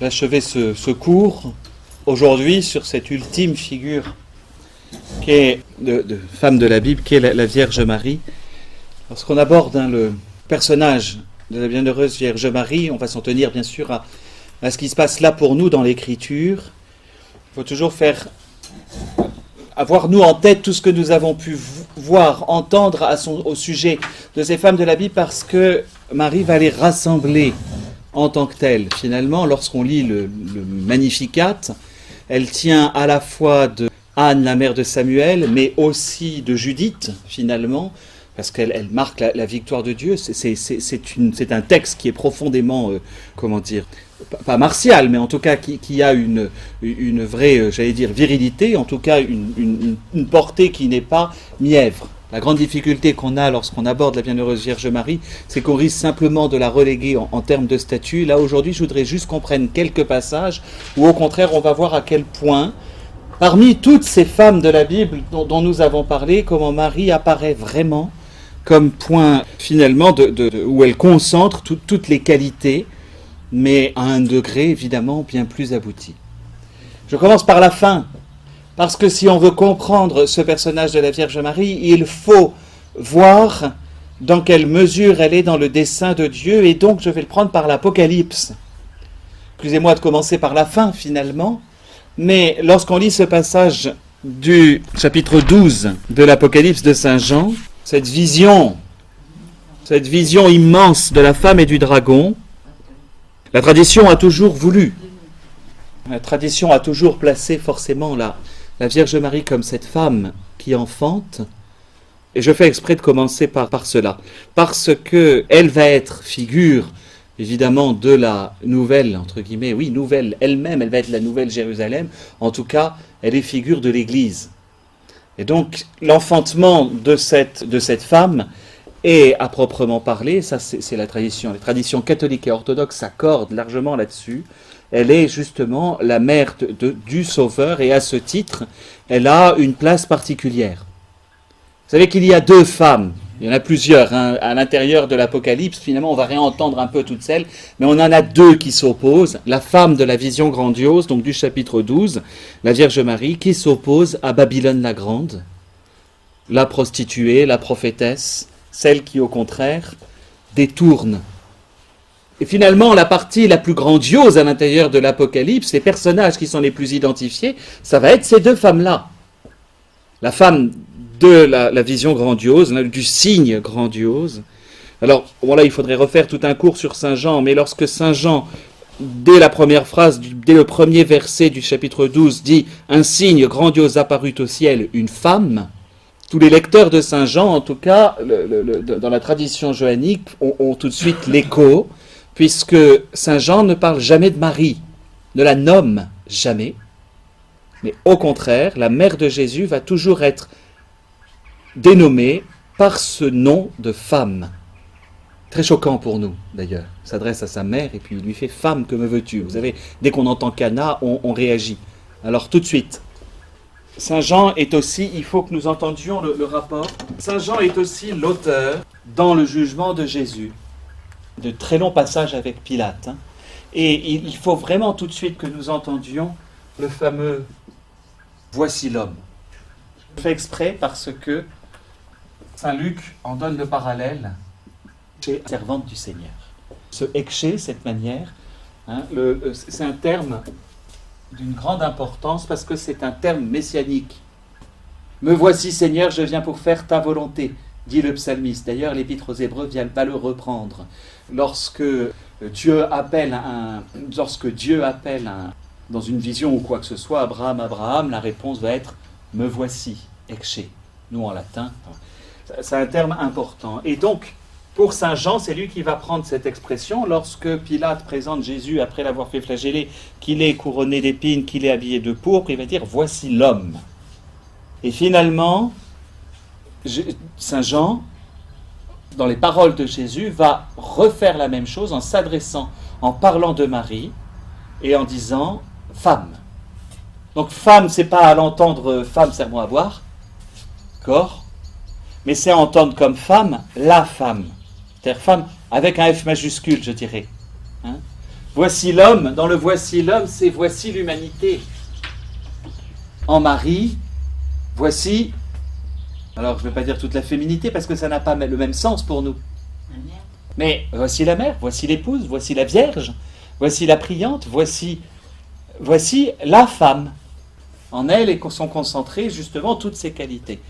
d'achever ce cours aujourd'hui sur cette ultime figure qui est de femme de la Bible, qui est la Vierge Marie. Lorsqu'on aborde le personnage de la bienheureuse Vierge Marie, on va s'en tenir bien sûr à ce qui se passe là pour nous dans l'Écriture. Il faut toujours avoir nous en tête tout ce que nous avons pu voir, entendre au sujet de ces femmes de la Bible, parce que Marie va les rassembler en tant que telles. Finalement, lorsqu'on lit le Magnificat, elle tient à la fois de Anne, la mère de Samuel, mais aussi de Judith, finalement, parce qu'elle marque la victoire de Dieu. C'est un texte qui est profondément, pas martial, mais en tout cas qui a une vraie, virilité, en tout cas une portée qui n'est pas mièvre. La grande difficulté qu'on a lorsqu'on aborde la Bienheureuse Vierge Marie, c'est qu'on risque simplement de la reléguer en termes de statut. Là, aujourd'hui, je voudrais juste qu'on prenne quelques passages où, au contraire, on va voir à quel point, parmi toutes ces femmes de la Bible dont nous avons parlé, comment Marie apparaît vraiment comme point, finalement, où elle concentre toutes les qualités, mais à un degré, évidemment, bien plus abouti. Je commence par la fin. Parce que si on veut comprendre ce personnage de la Vierge Marie, il faut voir dans quelle mesure elle est dans le dessein de Dieu, et donc je vais le prendre par l'Apocalypse. Excusez-moi de commencer par la fin finalement, mais lorsqu'on lit ce passage du chapitre 12 de l'Apocalypse de Saint Jean, cette vision immense de la femme et du dragon, la tradition a toujours placé forcément la Vierge Marie comme cette femme qui enfante, et je fais exprès de commencer par cela, parce qu'elle va être figure, évidemment, de la nouvelle, entre guillemets, nouvelle elle-même, elle va être la nouvelle Jérusalem, en tout cas, elle est figure de l'Église. Et donc, l'enfantement de cette femme est, à proprement parler, ça c'est la tradition, les traditions catholiques et orthodoxes s'accordent largement là-dessus. Elle est justement la mère du Sauveur, et à ce titre, elle a une place particulière. Vous savez qu'il y a deux femmes, il y en a plusieurs, à l'intérieur de l'Apocalypse, finalement on va réentendre un peu toutes celles, mais on en a deux qui s'opposent. La femme de la vision grandiose, donc du chapitre 12, la Vierge Marie, qui s'oppose à Babylone la Grande, la prostituée, la prophétesse, celle qui au contraire détourne. Et finalement, la partie la plus grandiose à l'intérieur de l'Apocalypse, les personnages qui sont les plus identifiés, ça va être ces deux femmes-là. La femme de la vision grandiose, du signe grandiose. Alors, voilà, il faudrait refaire tout un cours sur Saint Jean, mais lorsque Saint Jean, dès la première phrase, dès le premier verset du chapitre 12, dit « Un signe grandiose apparut au ciel, une femme », tous les lecteurs de Saint Jean, en tout cas, dans la tradition johannique, ont tout de suite l'écho, puisque Saint Jean ne parle jamais de Marie, ne la nomme jamais, mais au contraire, la mère de Jésus va toujours être dénommée par ce nom de femme. Très choquant pour nous, d'ailleurs. Il s'adresse à sa mère et puis il lui fait « Femme, que me veux-tu » Vous savez, dès qu'on entend Cana, on réagit. Alors tout de suite, Saint Jean est aussi, il faut que nous entendions le rapport, Saint Jean est aussi l'auteur, dans le jugement de Jésus, de très longs passages avec Pilate. Et il faut vraiment tout de suite que nous entendions le fameux « Voici l'homme ». Je fais exprès parce que Saint Luc en donne le parallèle chez la servante du Seigneur. Ce ekché, cette manière, c'est un terme d'une grande importance parce que c'est un terme messianique. « Me voici Seigneur, je viens pour faire ta volonté », dit le psalmiste. D'ailleurs, l'Épître aux Hébreux va le reprendre. Lorsque Dieu appelle dans une vision ou quoi que ce soit, Abraham, la réponse va être « me voici, ekché ». Nous en latin, c'est un terme important. Et donc, pour Saint Jean, c'est lui qui va prendre cette expression lorsque Pilate présente Jésus après l'avoir fait flageller, qu'il est couronné d'épines, qu'il est habillé de pourpre, il va dire « voici l'homme ». Et finalement, Saint Jean, dans les paroles de Jésus, va refaire la même chose en s'adressant, en parlant de Marie et en disant « femme ». Donc femme, c'est pas à l'entendre « femme, serre-moi à boire », d'accord, mais c'est à entendre comme femme, la femme. C'est-à-dire femme avec un F majuscule, je dirais. Voici l'homme, dans le voici l'homme, c'est voici l'humanité. En Marie, voici, alors je ne vais pas dire toute la féminité parce que ça n'a pas le même sens pour nous. Mais voici la mère, voici l'épouse, voici la vierge, voici la priante, voici la femme. En elle sont concentrées justement toutes ces qualités.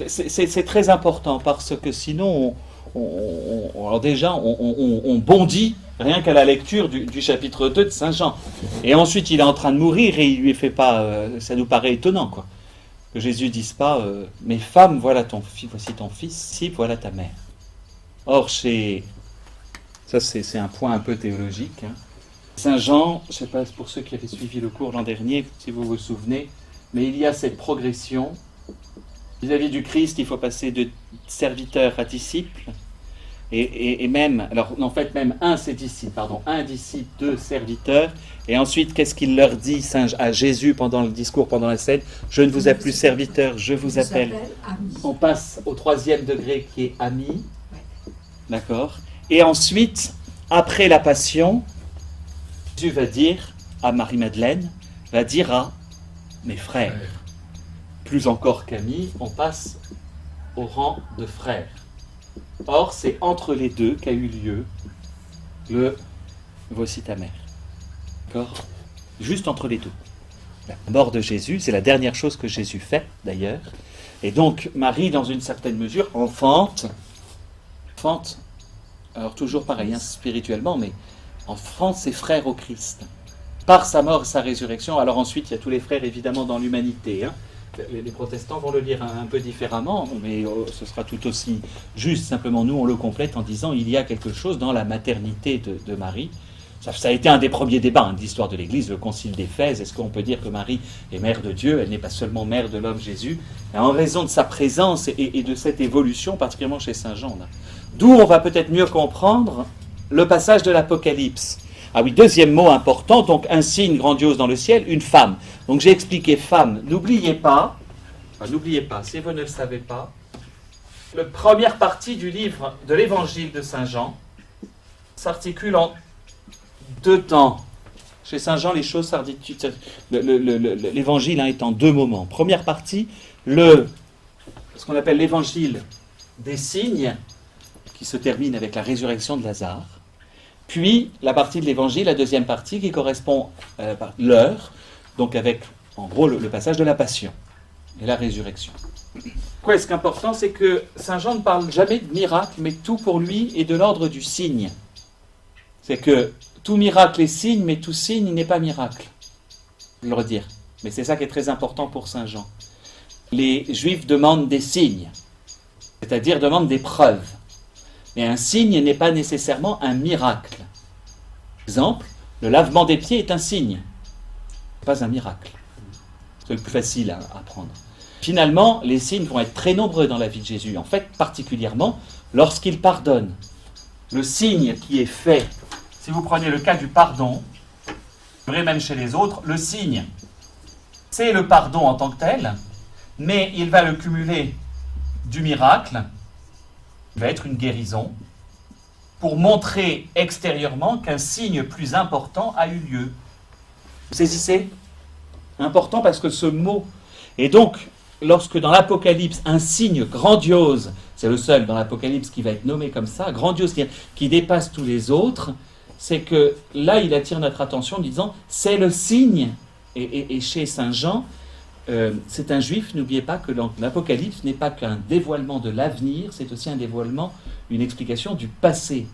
C'est très important parce que sinon, alors déjà, on bondit rien qu'à la lecture du chapitre 2 de Saint Jean. Et ensuite, il est en train de mourir et il lui fait pas... ça nous paraît étonnant, quoi. Que Jésus dise pas mais femme, voilà voici ton fils, si, voilà ta mère. Or, ça c'est un point un peu théologique. Hein. Saint Jean, je ne sais pas pour ceux qui avaient suivi le cours l'an dernier, si vous vous souvenez, mais il y a cette progression. Vis-à-vis du Christ, il faut passer de serviteur à disciple. Et même, alors en fait même un disciple, deux serviteurs, et ensuite qu'est-ce qu'il leur dit à Jésus pendant le discours, pendant la scène? Je ne vous appelle plus serviteur, je vous appelle ami. On passe au 3e degré qui est ami, d'accord? Et ensuite, après la passion, Jésus va dire à Marie-Madeleine, va dire à mes frères, plus encore qu'amis, on passe au rang de frères. Or, c'est entre les deux qu'a eu lieu le « Voici ta mère ». D'accord ? Juste entre les deux. La mort de Jésus, c'est la dernière chose que Jésus fait, d'ailleurs. Et donc, Marie, dans une certaine mesure, enfante, alors toujours pareil, spirituellement, mais enfante ses frères au Christ. Par sa mort et sa résurrection, alors ensuite, il y a tous les frères, évidemment, dans l'humanité, hein. Les protestants vont le lire un peu différemment, mais ce sera tout aussi juste. Simplement, nous, on le complète en disant il y a quelque chose dans la maternité de Marie. Ça a été un des premiers débats de l'histoire de l'Église, le concile d'Éphèse. Est-ce qu'on peut dire que Marie est mère de Dieu? Elle n'est pas seulement mère de l'homme Jésus. Et en raison de sa présence et de cette évolution, particulièrement chez Saint Jean. D'où on va peut-être mieux comprendre le passage de l'Apocalypse. Ah oui, deuxième mot important, donc un signe grandiose dans le ciel, une femme. Donc j'ai expliqué femme, n'oubliez pas, si vous ne le savez pas, la première partie du livre de l'évangile de Saint Jean s'articule en 2 temps. Chez Saint Jean, les choses s'articulent, l'évangile est en 2 moments. Première partie, ce qu'on appelle l'évangile des signes, qui se termine avec la résurrection de Lazare. Puis, la partie de l'évangile, la deuxième partie, qui correspond par l'heure, donc avec, en gros, le passage de la passion et la résurrection. Quoi, ce qui est important, c'est que Saint Jean ne parle jamais de miracle, mais tout pour lui est de l'ordre du signe. C'est que tout miracle est signe, mais tout signe n'est pas miracle. Je vais le redire. Mais c'est ça qui est très important pour Saint Jean. Les Juifs demandent des signes, c'est-à-dire demandent des preuves. Mais un signe n'est pas nécessairement un miracle. Par exemple, le lavement des pieds est un signe, pas un miracle. C'est le plus facile à apprendre. Finalement, les signes vont être très nombreux dans la vie de Jésus. En fait, particulièrement lorsqu'il pardonne. Le signe qui est fait, si vous prenez le cas du pardon, même chez les autres, le signe, c'est le pardon en tant que tel, mais il va le cumuler du miracle, va être une guérison, pour montrer extérieurement qu'un signe plus important a eu lieu. Vous saisissez ? Important parce que ce mot... Et donc, lorsque dans l'Apocalypse, un signe grandiose, c'est le seul dans l'Apocalypse qui va être nommé comme ça, grandiose, qui dépasse tous les autres, c'est que là, il attire notre attention en disant, c'est le signe. Et chez Saint Jean, c'est un juif, n'oubliez pas que l'Apocalypse n'est pas qu'un dévoilement de l'avenir, c'est aussi un dévoilement, une explication du passé.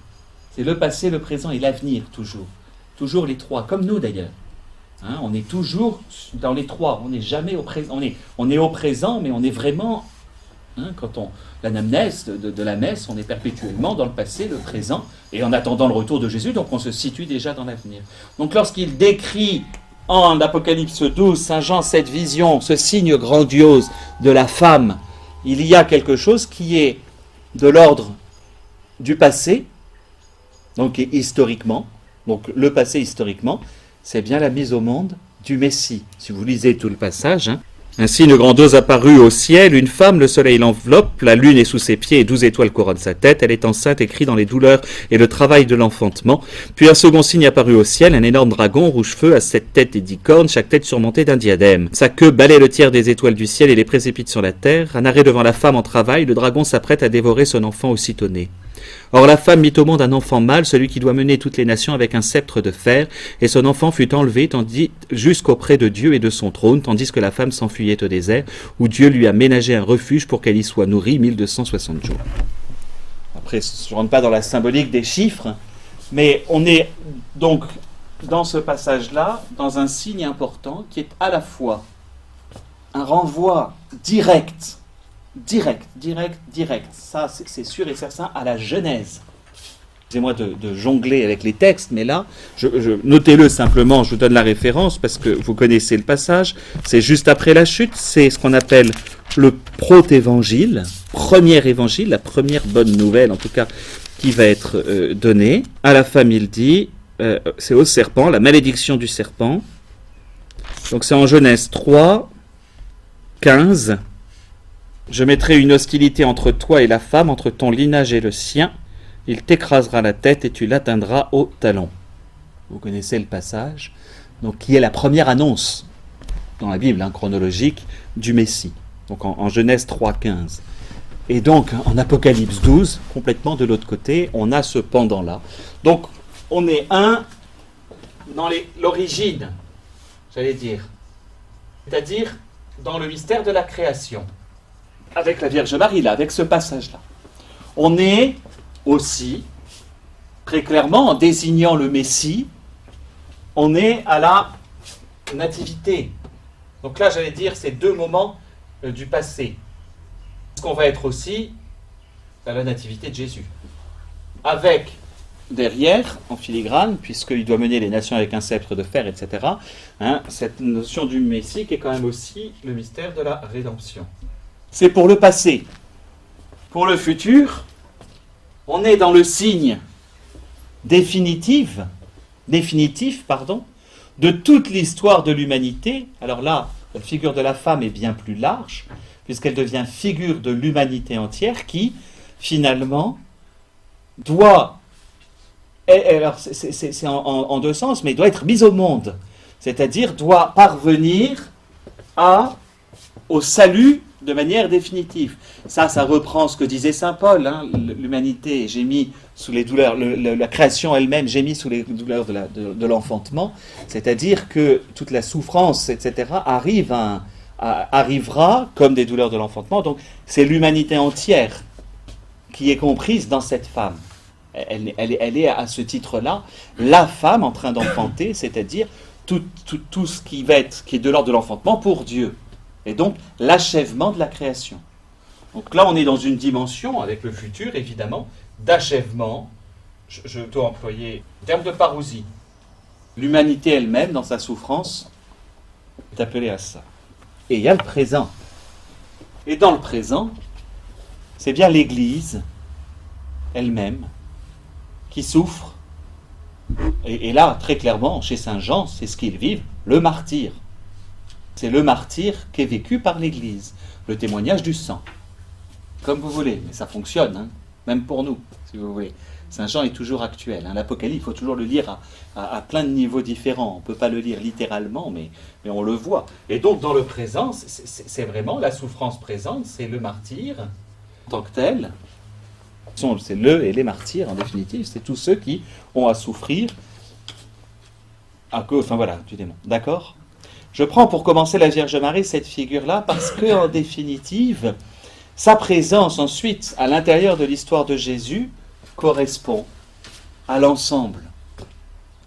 C'est le passé, le présent et l'avenir, toujours. Toujours les trois, comme nous d'ailleurs. Hein, on est toujours dans les trois, on n'est jamais au présent. On est au présent, mais on est vraiment, quand l'anamnèse de la messe, on est perpétuellement dans le passé, le présent, et en attendant le retour de Jésus, donc on se situe déjà dans l'avenir. Donc lorsqu'il décrit en Apocalypse 12, Saint Jean, cette vision, ce signe grandiose de la femme, il y a quelque chose qui est de l'ordre du passé, donc historiquement, donc le passé historiquement, c'est bien la mise au monde du Messie. Si vous lisez tout le passage, Ainsi, une grande ose apparut au ciel, une femme, le soleil l'enveloppe, la lune est sous ses pieds et 12 étoiles couronnent sa tête. Elle est enceinte et crie dans les douleurs et le travail de l'enfantement. Puis un second signe apparut au ciel, un énorme dragon, rouge feu, à 7 têtes et 10 cornes, chaque tête surmontée d'un diadème. Sa queue balaie le tiers des étoiles du ciel et les précipite sur la terre. Un arrêt devant la femme en travail, le dragon s'apprête à dévorer son enfant aussitôt né. Or la femme mit au monde un enfant mâle, celui qui doit mener toutes les nations avec un sceptre de fer, et son enfant fut enlevé jusqu'auprès de Dieu et de son trône, tandis que la femme s'enfuyait au désert, où Dieu lui a ménagé un refuge pour qu'elle y soit nourrie 1260 jours. Après, je ne rentre pas dans la symbolique des chiffres, mais on est donc dans ce passage-là, dans un signe important qui est à la fois un renvoi direct. Ça, c'est sûr et certain à la Genèse. Excusez-moi de jongler avec les textes, mais là, notez-le simplement, je vous donne la référence parce que vous connaissez le passage. C'est juste après la chute, c'est ce qu'on appelle le protévangile, premier évangile, la première bonne nouvelle en tout cas qui va être donnée. À la femme, il dit, c'est au serpent, la malédiction du serpent. Donc c'est en Genèse 3, 15. Je mettrai une hostilité entre toi et la femme, entre ton lignage et le sien. Il t'écrasera la tête et tu l'atteindras au talon. Vous connaissez le passage, donc qui est la première annonce dans la Bible chronologique du Messie. Donc en Genèse 3, 15. Et donc en Apocalypse 12, complètement de l'autre côté, on a ce pendant-là. Donc on est dans l'origine, j'allais dire, c'est-à-dire dans le mystère de la création. Avec la Vierge Marie, là, avec ce passage-là. On est aussi, très clairement, en désignant le Messie, on est à la nativité. Donc là, j'allais dire, c'est deux moments du passé. Parce qu'on va être aussi à la nativité de Jésus. Avec, derrière, en filigrane, puisqu'il doit mener les nations avec un sceptre de fer, etc., cette notion du Messie qui est quand même aussi le mystère de la rédemption. C'est pour le passé. Pour le futur, on est dans le signe définitif, de toute l'histoire de l'humanité. Alors là, la figure de la femme est bien plus large, puisqu'elle devient figure de l'humanité entière qui, finalement, doit... Alors, c'est en deux sens, mais doit être mise au monde. C'est-à-dire, doit parvenir au salut de manière définitive. Ça reprend ce que disait saint Paul. L'humanité gémit sous les douleurs, la création elle-même gémit sous les douleurs de l'enfantement. C'est-à-dire que toute la souffrance, etc., arrivera comme des douleurs de l'enfantement. Donc c'est l'humanité entière qui est comprise dans cette femme. Elle est à ce titre-là la femme en train d'enfanter, c'est-à-dire tout ce qui est de l'ordre de l'enfantement pour Dieu. Et donc, l'achèvement de la création. Donc là, on est dans une dimension, avec le futur, évidemment, d'achèvement. Je dois employer le terme de parousie. L'humanité elle-même, dans sa souffrance, est appelée à ça. Et il y a le présent. Et dans le présent, c'est bien l'Église elle-même qui souffre. Et là, très clairement, chez Saint Jean, c'est ce qu'ils vivent, le martyre. C'est le martyre qui est vécu par l'Église, le témoignage du sang. Comme vous voulez, mais ça fonctionne, même pour nous, si vous voulez. Saint Jean est toujours actuel. L'Apocalypse, il faut toujours le lire à plein de niveaux différents. On ne peut pas le lire littéralement, mais on le voit. Et donc, dans le présent, c'est vraiment la souffrance présente, c'est le martyr en tant que tel. C'est le et les martyrs, en définitive, c'est tous ceux qui ont à souffrir à cause, du démon. D'accord ? Je prends pour commencer la Vierge Marie cette figure-là parce que, en définitive, sa présence ensuite à l'intérieur de l'histoire de Jésus correspond à l'ensemble.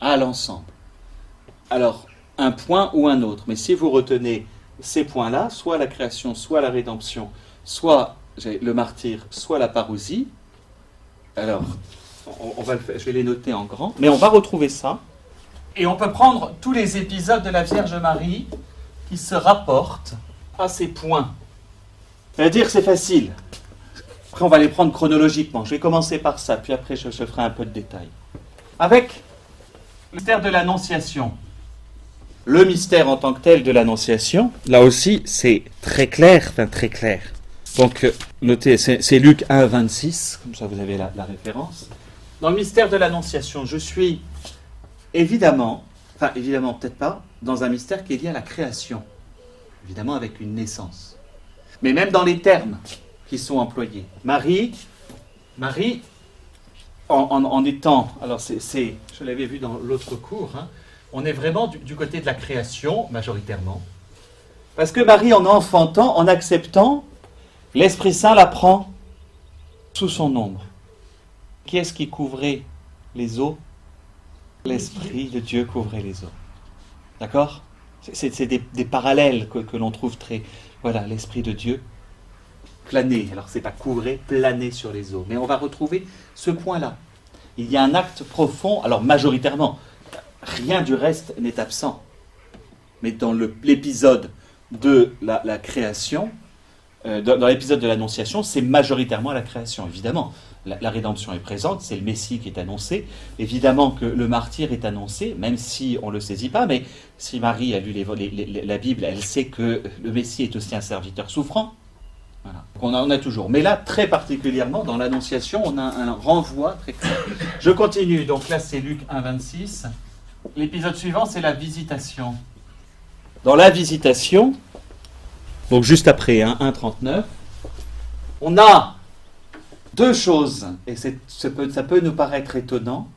Alors, un point ou un autre. Mais si vous retenez ces points-là, soit la création, soit la rédemption, soit le martyr, soit la parousie, alors, je vais les noter en grand, mais on va retrouver ça. Et on peut prendre tous les épisodes de la Vierge Marie qui se rapportent à ces points. C'est-à-dire c'est facile. Après, on va les prendre chronologiquement. Je vais commencer par ça, puis après, je ferai un peu de détails. Avec le mystère de l'Annonciation. le mystère en tant que tel de l'Annonciation, là aussi, c'est très clair, enfin très clair. Donc, notez, c'est Luc 1, 26, comme ça vous avez la référence. Dans le mystère de l'Annonciation, je suis évidemment peut-être pas, dans un mystère qui est lié à la création, évidemment avec une naissance. Mais même dans les termes qui sont employés. Marie, en étant, alors je l'avais vu dans l'autre cours, hein, on est vraiment du côté de la création, majoritairement. Parce que Marie, en enfantant, en acceptant, l'Esprit Saint la prend sous son ombre. Qui est-ce qui couvrait les eaux ? L'Esprit de Dieu couvrait les eaux. D'accord ? C'est des parallèles que l'on trouve très... Voilà, l'Esprit de Dieu planer. Alors, c'est pas couvrir, planer sur les eaux. Mais on va retrouver ce point-là. Il y a un acte profond, alors majoritairement, rien du reste n'est absent. Mais dans l'épisode de la création, dans l'épisode de l'Annonciation, c'est majoritairement la création, évidemment. La rédemption est présente, c'est le Messie qui est annoncé. Évidemment que le martyr est annoncé, même si on ne le saisit pas, mais si Marie a lu la Bible, elle sait que le Messie est aussi un serviteur souffrant. Voilà. On a toujours. Mais là, très particulièrement, dans l'Annonciation, on a un renvoi très clair. Je continue, donc là c'est Luc 1, 26. L'épisode suivant, c'est la visitation. Dans la visitation, donc juste après, 1, 39, on a deux choses, et ça peut nous paraître étonnant.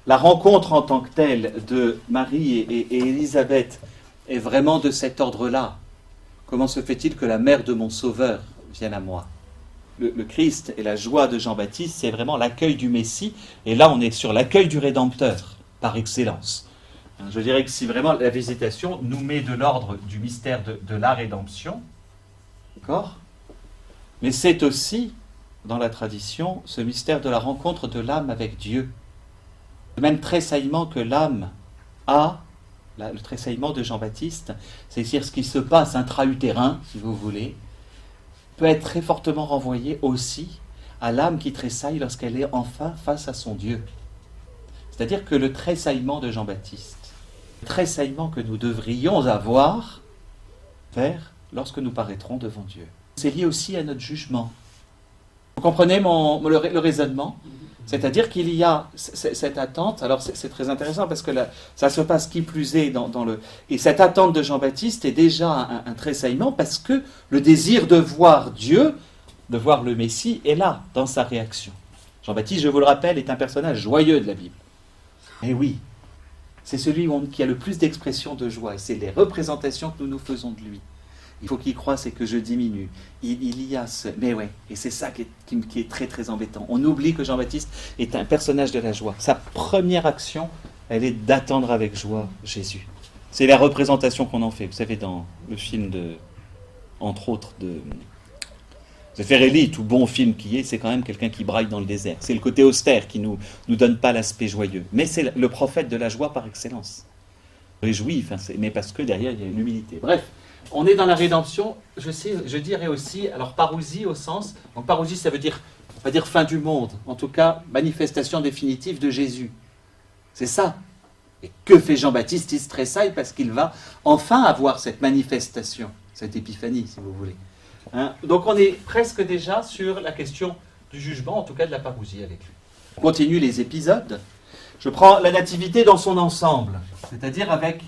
La rencontre en tant que telle de Marie et Élisabeth est vraiment de cet ordre-là. Comment se fait-il que la mère de mon Sauveur vienne à moi ? Le Christ et la joie de Jean-Baptiste, c'est vraiment l'accueil du Messie, et là on est sur l'accueil du Rédempteur, par excellence. Je dirais que si vraiment la visitation nous met de l'ordre du mystère de la rédemption, d'accord ? Mais c'est aussi, dans la tradition, ce mystère de la rencontre de l'âme avec Dieu. Le même tressaillement que l'âme a, le tressaillement de Jean-Baptiste, c'est-à-dire ce qui se passe intra-utérin, si vous voulez, peut être très fortement renvoyé aussi à l'âme qui tressaille lorsqu'elle est enfin face à son Dieu. C'est-à-dire que le tressaillement de Jean-Baptiste, le tressaillement que nous devrions avoir lorsque nous paraîtrons devant Dieu, c'est lié aussi à notre jugement. Vous comprenez le raisonnement ? C'est-à-dire qu'il y a cette attente, alors c'est très intéressant parce que là, ça se passe qui plus est et cette attente de Jean-Baptiste est déjà un tressaillement parce que le désir de voir Dieu, de voir le Messie est là, dans sa réaction. Jean-Baptiste, je vous le rappelle, est un personnage joyeux de la Bible. Et oui, c'est celui qui a le plus d'expression de joie et c'est les représentations que nous faisons de lui. Il faut qu'il croie, c'est que je diminue. Il y a ce... Mais ouais, et c'est ça qui est très très embêtant. On oublie que Jean-Baptiste est un personnage de la joie. Sa première action, elle est d'attendre avec joie Jésus. C'est la représentation qu'on en fait. Vous savez, dans le film entre autres, de Ferrelli, tout bon film qui est, c'est quand même quelqu'un qui braille dans le désert. C'est le côté austère qui nous donne pas l'aspect joyeux. Mais c'est le prophète de la joie par excellence. Réjoui, mais parce que derrière, il y a une humilité. Bref. On est dans la rédemption, je dirais aussi, alors parousie au sens, donc parousie ça veut dire, pas dire fin du monde, en tout cas manifestation définitive de Jésus. C'est ça. Et que fait Jean-Baptiste ? Il se tressaille parce qu'il va enfin avoir cette manifestation, cette épiphanie si vous voulez. Donc on est presque déjà sur la question du jugement, en tout cas de la parousie avec lui. On continue les épisodes. Je prends la nativité dans son ensemble, c'est-à-dire avec...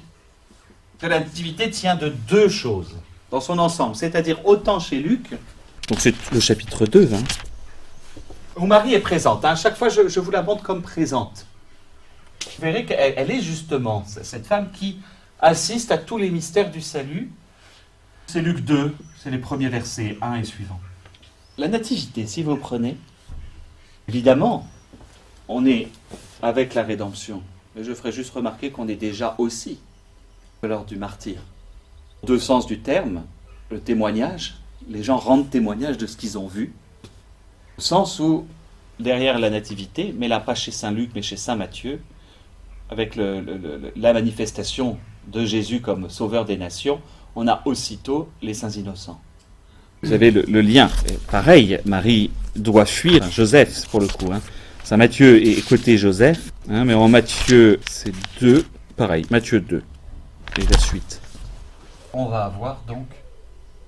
que la nativité tient de deux choses dans son ensemble, c'est-à-dire autant chez Luc, donc c'est le chapitre 2, où Marie est présente. Chaque fois, je vous la montre comme présente. Vous verrez qu'elle est justement cette femme qui assiste à tous les mystères du salut. C'est Luc 2, c'est les premiers versets 1 et suivants. La nativité, si vous prenez, évidemment, on est avec la rédemption. Mais je ferai juste remarquer qu'on est déjà aussi lors du martyr. Deux sens du terme, le témoignage, les gens rendent témoignage de ce qu'ils ont vu, au sens où, derrière la nativité, mais là pas chez Saint Luc, mais chez Saint Matthieu, avec la manifestation de Jésus comme sauveur des nations, on a aussitôt les saints innocents. Vous avez le lien, pareil, Marie doit fuir Joseph, pour le coup. Saint Matthieu est côté Joseph, mais en Matthieu, c'est 2, pareil, Matthieu 2. et la suite. On va avoir donc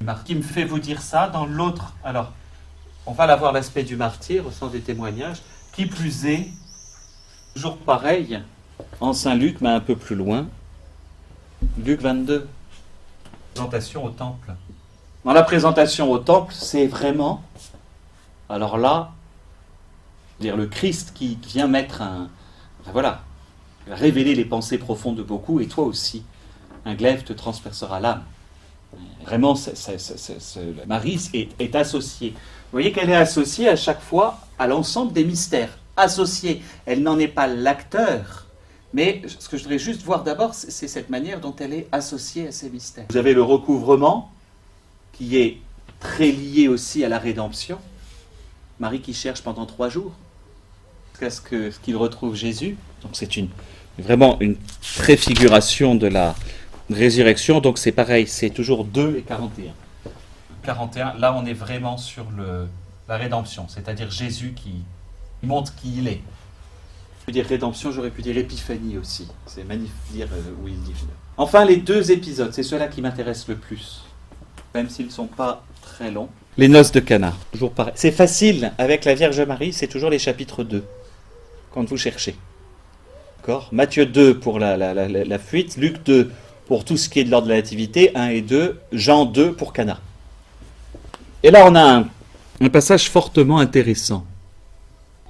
martyr. Qui me fait vous dire ça dans l'autre. Alors, on va l'avoir l'aspect du martyr au sens des témoignages. Qui plus est, toujours pareil, en Saint-Luc, mais un peu plus loin. Luc 22. Présentation au temple. Dans la présentation au temple, c'est vraiment, alors là, dire le Christ qui vient mettre voilà, révéler les pensées profondes de beaucoup, et toi aussi, un glaive te transpercera l'âme. Vraiment, Marie est associée. Vous voyez qu'elle est associée à chaque fois à l'ensemble des mystères. Associée. Elle n'en est pas l'acteur, mais ce que je voudrais juste voir d'abord, c'est cette manière dont elle est associée à ces mystères. Vous avez le recouvrement, qui est très lié aussi à la rédemption. Marie qui cherche pendant 3 jours, jusqu'à ce qu'il retrouve Jésus. Donc c'est vraiment une préfiguration de la résurrection. Donc c'est pareil, c'est toujours 2 et 41. 41, là on est vraiment sur la rédemption, c'est-à-dire Jésus qui montre qui il est. Je peux dire rédemption, j'aurais pu dire épiphanie aussi. C'est magnifique dire où il dit. Enfin, les 2 épisodes, c'est ceux-là qui m'intéressent le plus, même s'ils ne sont pas très longs. Les noces de Cana, toujours pareil. C'est facile, avec la Vierge Marie, c'est toujours les chapitres 2, quand vous cherchez. D'accord ? Matthieu 2 pour la fuite, Luc 2 pour tout ce qui est de l'ordre de la nativité, 1 et 2, Jean 2 pour Cana. Et là, on a un passage fortement intéressant.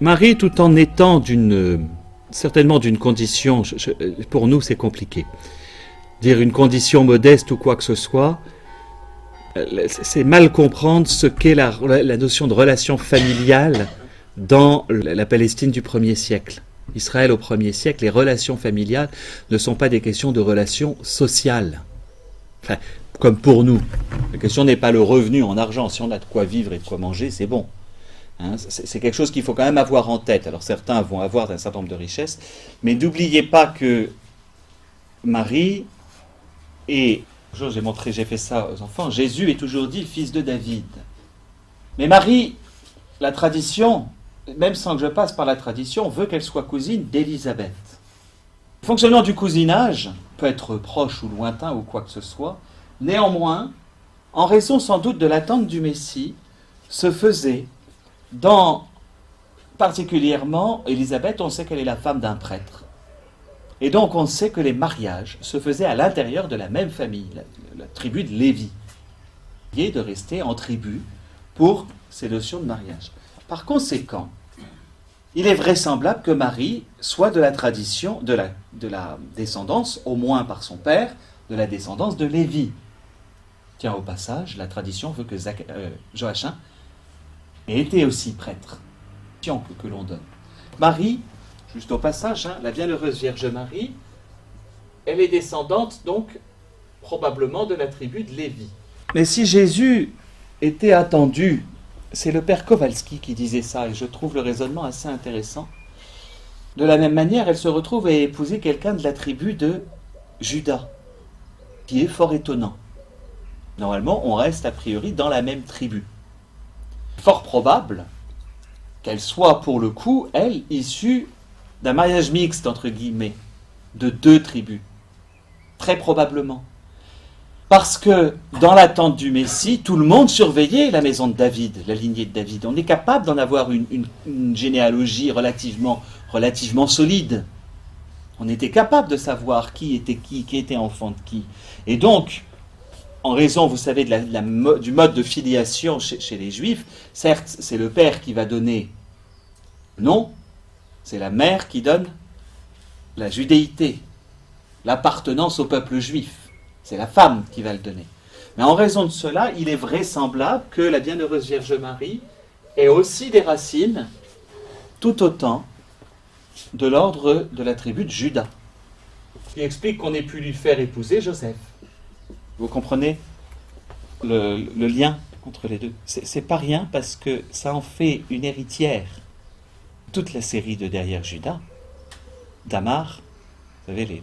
Marie, tout en étant certainement d'une condition, pour nous c'est compliqué, dire une condition modeste ou quoi que ce soit, c'est mal comprendre ce qu'est la notion de relation familiale dans la Palestine du 1er siècle. Israël au 1er siècle, les relations familiales ne sont pas des questions de relations sociales. Enfin, comme pour nous. La question n'est pas le revenu en argent. Si on a de quoi vivre et de quoi manger, c'est bon. Hein, c'est quelque chose qu'il faut quand même avoir en tête. Alors certains vont avoir un certain nombre de richesses, mais n'oubliez pas que Marie est... J'ai fait ça aux enfants. Jésus est toujours dit fils de David. Mais Marie, la tradition, même sans que je passe par la tradition, veut qu'elle soit cousine d'Élisabeth. Le fonctionnement du cousinage peut être proche ou lointain ou quoi que ce soit. Néanmoins, en raison sans doute de l'attente du Messie, se faisait particulièrement Élisabeth, on sait qu'elle est la femme d'un prêtre. Et donc on sait que les mariages se faisaient à l'intérieur de la même famille, la tribu de Lévi, qui est de rester en tribu pour ces notions de mariage. Par conséquent, il est vraisemblable que Marie soit de la tradition, de la descendance, au moins par son père, de la descendance de Lévi. Tiens, au passage, la tradition veut que Joachim ait été aussi prêtre. Que l'on donne. Marie, juste au passage, la bienheureuse Vierge Marie, elle est descendante donc probablement de la tribu de Lévi. Mais si Jésus était attendu, c'est le père Kowalski qui disait ça, et je trouve le raisonnement assez intéressant. De la même manière, elle se retrouve à épouser quelqu'un de la tribu de Juda, qui est fort étonnant. Normalement, on reste a priori dans la même tribu. Fort probable qu'elle soit pour le coup, elle, issue d'un mariage mixte, entre guillemets, de 2 tribus. Très probablement. Parce que, dans l'attente du Messie, tout le monde surveillait la maison de David, la lignée de David. On est capable d'en avoir une généalogie relativement solide. On était capable de savoir qui était enfant de qui. Et donc, en raison, vous savez, du mode de filiation chez les Juifs, certes, c'est le père qui va donner le nom, c'est la mère qui donne la judéité, l'appartenance au peuple juif. C'est la femme qui va le donner. Mais en raison de cela, il est vraisemblable que la bienheureuse Vierge Marie ait aussi des racines tout autant de l'ordre de la tribu de Juda. Ce qui explique qu'on ait pu lui faire épouser Joseph. Vous comprenez le lien entre les deux. C'est pas rien parce que ça en fait une héritière. Toute la série de Derrière Judas, Tamar, vous savez,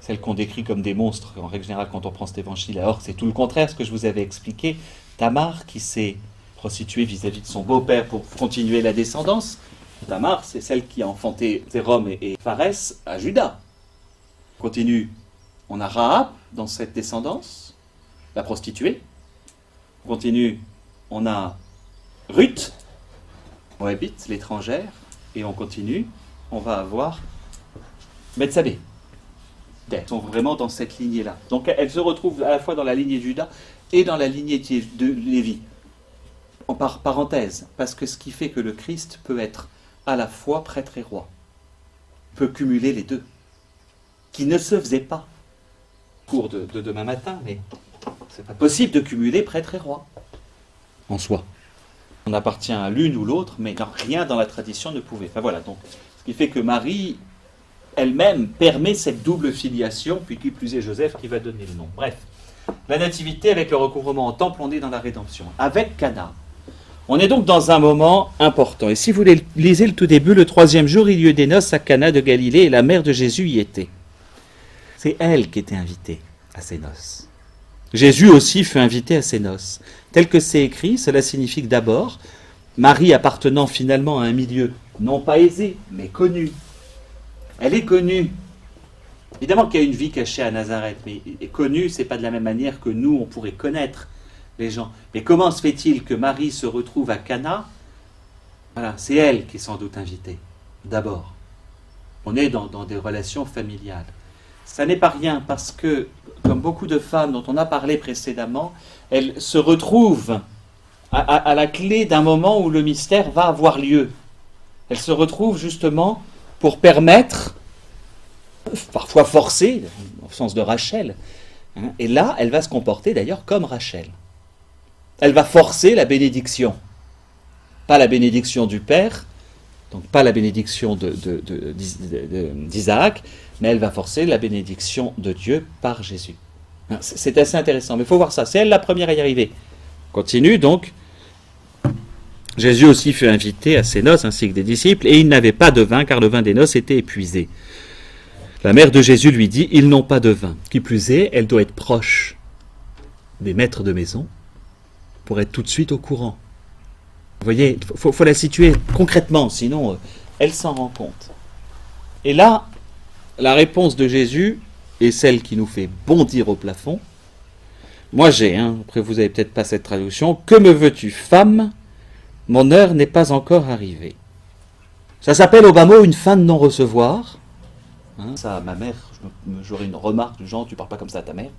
celles qu'on décrit comme des monstres, en règle générale quand on prend cet évangile, alors c'est tout le contraire ce que je vous avais expliqué. Tamar qui s'est prostituée vis-à-vis de son beau-père pour continuer la descendance. Tamar, c'est celle qui a enfanté Zérom et Pharès à Judas. On On a Rahab dans cette descendance, la prostituée. On continue, on a Ruth, Moabite, l'étrangère. Et on continue, on va avoir Bethsabée. Elles sont vraiment dans cette lignée-là. Donc elles se retrouvent à la fois dans la lignée de Juda et dans la lignée de Lévi. En parenthèse, parce que ce qui fait que le Christ peut être à la fois prêtre et roi, peut cumuler les deux, qui ne se faisait pas au cours de demain matin, mais c'est pas possible de cumuler prêtre et roi en soi. On appartient à l'une ou l'autre, mais rien dans la tradition ne pouvait. Enfin voilà, donc ce qui fait que Marie elle-même permet cette double filiation, puis qui plus est Joseph qui va donner le nom. Bref, la nativité avec le recouvrement en temple, on est dans la rédemption. Avec Cana, on est donc dans un moment important. Et si vous lisez le tout début, le 3e jour, il y eut des noces à Cana de Galilée, et la mère de Jésus y était. C'est elle qui était invitée à ces noces. Jésus aussi fut invité à ces noces. Tel que c'est écrit, cela signifie que d'abord, Marie appartenant finalement à un milieu non pas aisé, mais connu. Elle est connue. Évidemment qu'il y a une vie cachée à Nazareth, mais connue, c'est pas de la même manière que nous, on pourrait connaître les gens. Mais comment se fait-il que Marie se retrouve à Cana? Voilà, c'est elle qui est sans doute invitée, d'abord. On est dans des relations familiales. Ça n'est pas rien parce que, comme beaucoup de femmes dont on a parlé précédemment, elles se retrouvent à la clé d'un moment où le mystère va avoir lieu. Elles se retrouvent justement pour permettre, parfois forcer, au sens de Rachel, et là, elle va se comporter d'ailleurs comme Rachel. Elle va forcer la bénédiction. Pas la bénédiction du Père, donc pas la bénédiction d'Isaac, mais elle va forcer la bénédiction de Dieu par Jésus. C'est assez intéressant, mais il faut voir ça. C'est elle la première à y arriver. Continue donc. Jésus aussi fut invité à ses noces ainsi que des disciples, et ils n'avaient pas de vin, car le vin des noces était épuisé. La mère de Jésus lui dit, ils n'ont pas de vin. Qui plus est, elle doit être proche des maîtres de maison pour être tout de suite au courant. Vous voyez, il faut la situer concrètement, sinon elle s'en rend compte. Et là, la réponse de Jésus est celle qui nous fait bondir au plafond. Moi j'ai, après vous n'avez peut-être pas cette traduction, « Que me veux-tu, femme ? Mon heure n'est pas encore arrivée. » Ça s'appelle au bas mot une fin de non-recevoir. Ça, ma mère, j'aurais une remarque du genre, tu parles pas comme ça à ta mère.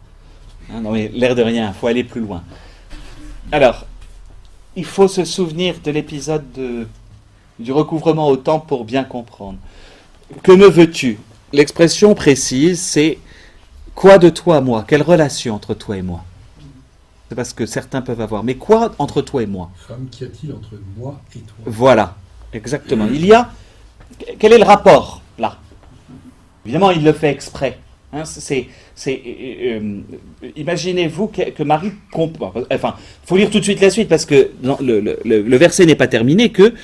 Non mais l'air de rien, il faut aller plus loin. Alors, il faut se souvenir de l'épisode du recouvrement au temple pour bien comprendre. Que me veux-tu? L'expression précise, c'est quoi de toi, moi? Quelle relation entre toi et moi? C'est parce que certains peuvent avoir. Mais quoi entre toi et moi? Femme, qu'y a-t-il entre moi et toi? Voilà, exactement. Il y a... Quel est le rapport, là? Évidemment, il le fait exprès. Imaginez-vous que Marie comprend. Enfin, il faut lire tout de suite la suite, parce que le verset n'est pas terminé, que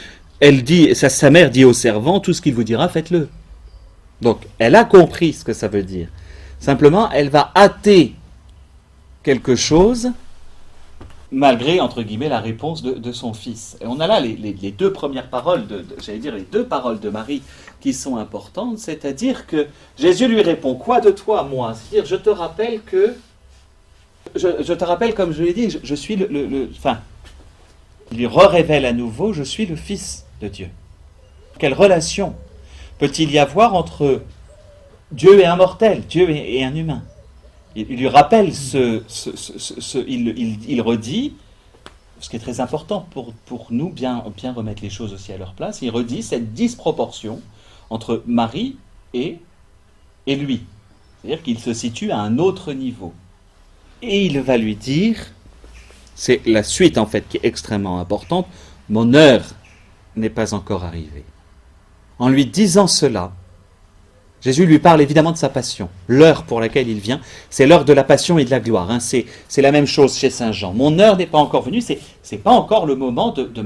elle dit, sa mère dit au servant, tout ce qu'il vous dira, faites-le. Donc, elle a compris ce que ça veut dire. Simplement, elle va hâter quelque chose, malgré, entre guillemets, la réponse de son fils. Et on a là les deux premières paroles, j'allais dire les deux paroles de Marie qui sont importantes, c'est-à-dire que Jésus lui répond, quoi de toi, moi? C'est-à-dire, je te rappelle que, je te rappelle, comme je l'ai dit, je suis enfin, il lui révèle à nouveau, je suis le Fils de Dieu. Quelle relation peut-il y avoir entre Dieu et un mortel, Dieu et un humain? Il lui rappelle il redit, ce qui est très important pour nous, bien remettre les choses aussi à leur place, il redit cette disproportion entre Marie et lui. C'est-à-dire qu'il se situe à un autre niveau. Et il va lui dire, c'est la suite en fait qui est extrêmement importante, mon heure n'est pas encore arrivée. En lui disant cela, Jésus lui parle évidemment de sa passion. L'heure pour laquelle il vient, c'est l'heure de la passion et de la gloire. C'est la même chose chez saint Jean. Mon heure n'est pas encore venue, c'est pas encore le moment de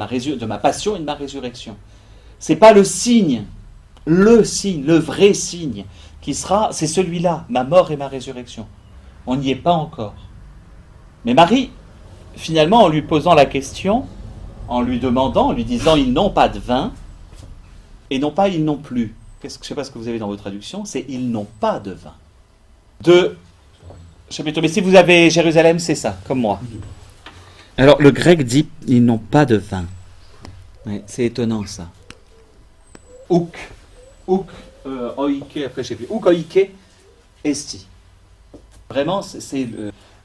ma passion et de ma résurrection. C'est pas le signe, le vrai signe qui sera, c'est celui-là, ma mort et ma résurrection. On n'y est pas encore. Mais Marie, finalement, en lui posant la question, en lui demandant, en lui disant ils n'ont pas de vin, et non pas ils n'ont plus. Je ne sais pas ce que vous avez dans vos traductions, c'est ils n'ont pas de vin. De chapitre. Mais si vous avez Jérusalem, c'est ça, comme moi. Alors le grec dit ils n'ont pas de vin. Ouais, c'est étonnant ça. Ouk, oike, après je sais plus. Ouk, oike, esti. Vraiment,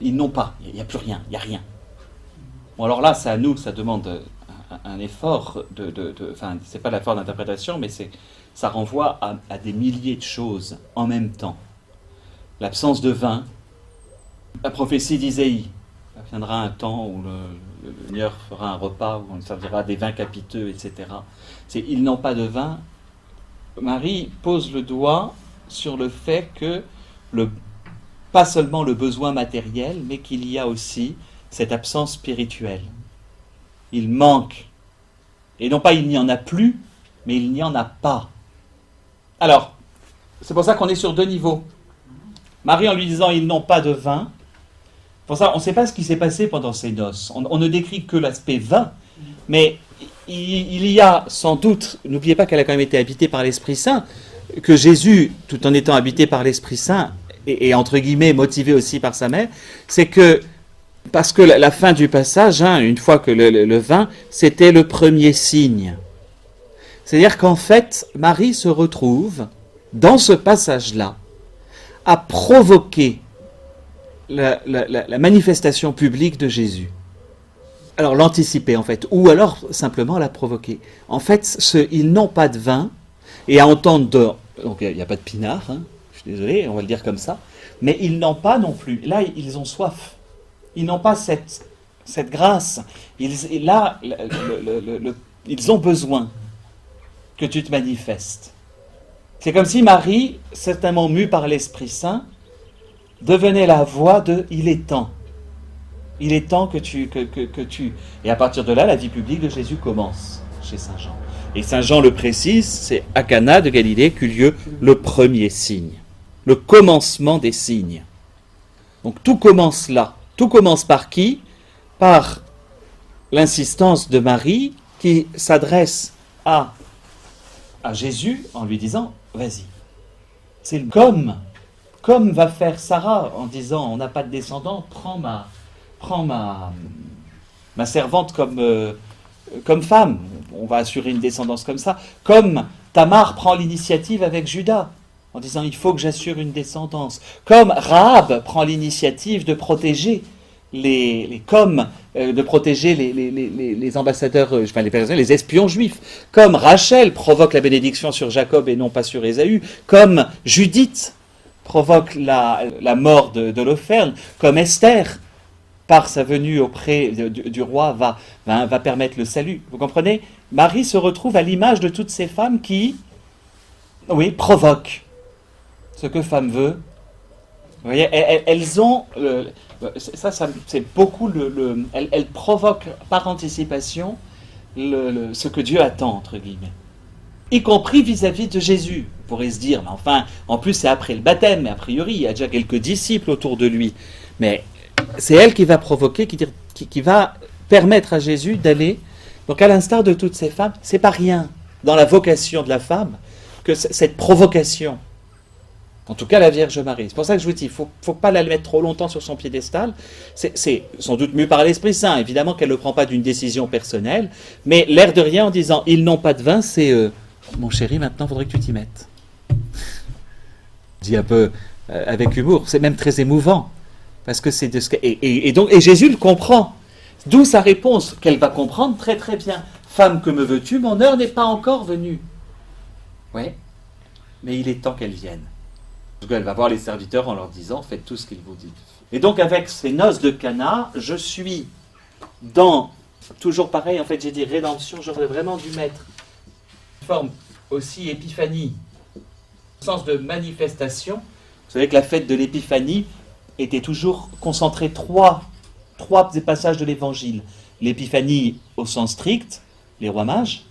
ils n'ont pas. Il n'y a plus rien. Il n'y a rien. Bon alors là, ça à nous, ça demande un effort enfin, c'est pas l'effort d'interprétation, mais ça renvoie à des milliers de choses en même temps. L'absence de vin, la prophétie d'Isaïe. Il viendra un temps où le Seigneur fera un repas où on servira des vins capiteux, etc. Ils n'ont pas de vin. Marie pose le doigt sur le fait que pas seulement le besoin matériel, mais qu'il y a aussi cette absence spirituelle. Il manque. Et non pas il n'y en a plus, mais il n'y en a pas. Alors, c'est pour ça qu'on est sur deux niveaux. Marie, en lui disant ils n'ont pas de vin, pour ça, on ne sait pas ce qui s'est passé pendant ces noces. On ne décrit que l'aspect vin, mais il y a sans doute, n'oubliez pas qu'elle a quand même été habitée par l'Esprit Saint, que Jésus, tout en étant habité par l'Esprit Saint, et entre guillemets motivé aussi par sa mère, c'est que, parce que la fin du passage, une fois que le vin, c'était le premier signe. C'est-à-dire qu'en fait, Marie se retrouve, dans ce passage-là, à provoquer la manifestation publique de Jésus. Alors l'anticiper en fait, ou alors simplement la provoquer. En fait, ils n'ont pas de vin, et à entendre, donc il n'y a pas de pinard, je suis désolé, on va le dire comme ça, mais ils n'ont pas non plus, là ils ont soif, ils n'ont pas cette grâce, ils ont besoin que tu te manifestes. C'est comme si Marie, certainement mue par l'Esprit Saint, devenait la voix de « il est temps ». Il est temps que tu... Et à partir de là, la vie publique de Jésus commence chez Saint Jean. Et Saint Jean le précise, c'est à Cana de Galilée qu'eut lieu le premier signe. Le commencement des signes. Donc tout commence là. Tout commence par qui ? Par l'insistance de Marie qui s'adresse à Jésus en lui disant « vas-y ». C'est comme va faire Sarah en disant « on n'a pas de descendant, prends ma servante comme femme, on va assurer une descendance comme ça ». Comme Tamar prend l'initiative avec Judas en disant « il faut que j'assure une descendance ». Comme Rahab prend l'initiative de protéger les ambassadeurs, les espions juifs, comme Rachel provoque la bénédiction sur Jacob et non pas sur Ésaü, comme Judith provoque la mort d'Holoferne, comme Esther, par sa venue auprès du roi, va permettre le salut. Vous comprenez ? Marie se retrouve à l'image de toutes ces femmes qui, provoquent ce que femme veut. Vous voyez, elles ont... Ça c'est beaucoup elles provoquent par anticipation ce que Dieu attend, entre guillemets. Y compris vis-à-vis de Jésus. On pourrait se dire, mais enfin, en plus c'est après le baptême, mais a priori il y a déjà quelques disciples autour de lui. Mais c'est elle qui va provoquer, qui va permettre à Jésus d'aller. Donc à l'instar de toutes ces femmes, c'est pas rien dans la vocation de la femme que cette provocation. En tout cas, la Vierge Marie. C'est pour ça que je vous dis, il ne faut pas la mettre trop longtemps sur son piédestal. C'est sans doute mieux par l'Esprit Saint. Évidemment qu'elle ne le prend pas d'une décision personnelle, mais l'air de rien en disant « ils n'ont pas de vin », c'est mon chéri, maintenant, il faudrait que tu t'y mettes ». Je dis un peu avec humour. C'est même très émouvant. Parce que c'est de ce que... Et Jésus le comprend. D'où sa réponse, qu'elle va comprendre très très bien. « Femme, que me veux-tu ? Mon heure n'est pas encore venue. » Oui, mais il est temps qu'elle vienne. Elle va voir les serviteurs en leur disant « faites tout ce qu'il vous dit ». Et donc avec ces noces de Cana, je suis dans, toujours pareil, en fait j'ai dit rédemption, j'aurais vraiment dû mettre une forme aussi épiphanie, au sens de manifestation. Vous savez que la fête de l'épiphanie était toujours concentrée trois passages de l'évangile. L'épiphanie au sens strict, les rois mages,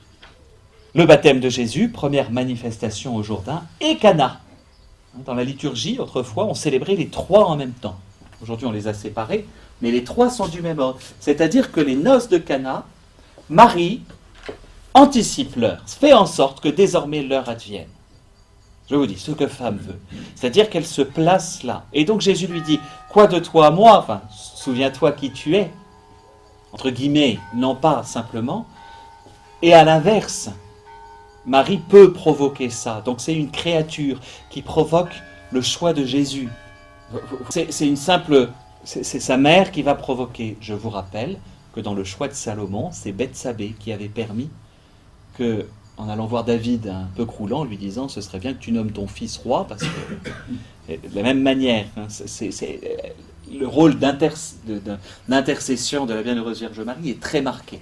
le baptême de Jésus, première manifestation au Jourdain, et Cana. Dans la liturgie, autrefois, on célébrait les trois en même temps. Aujourd'hui, on les a séparés, mais les trois sont du même ordre. C'est-à-dire que les noces de Cana, Marie anticipe l'heure, fait en sorte que désormais l'heure advienne. Je vous dis, ce que femme veut. C'est-à-dire qu'elle se place là. Et donc Jésus lui dit, quoi de toi, moi, enfin, souviens-toi qui tu es, entre guillemets, non pas simplement. Et à l'inverse, Marie peut provoquer ça. Donc c'est une créature qui provoque le choix de Jésus. C'est une simple... C'est sa mère qui va provoquer. Je vous rappelle que dans le choix de Salomon, c'est Bethsabée qui avait permis que, en allant voir David un peu croulant, lui disant « ce serait bien que tu nommes ton fils roi », parce que de la même manière, hein, c'est le rôle d'intercession de la Bienheureuse Vierge Marie est très marqué.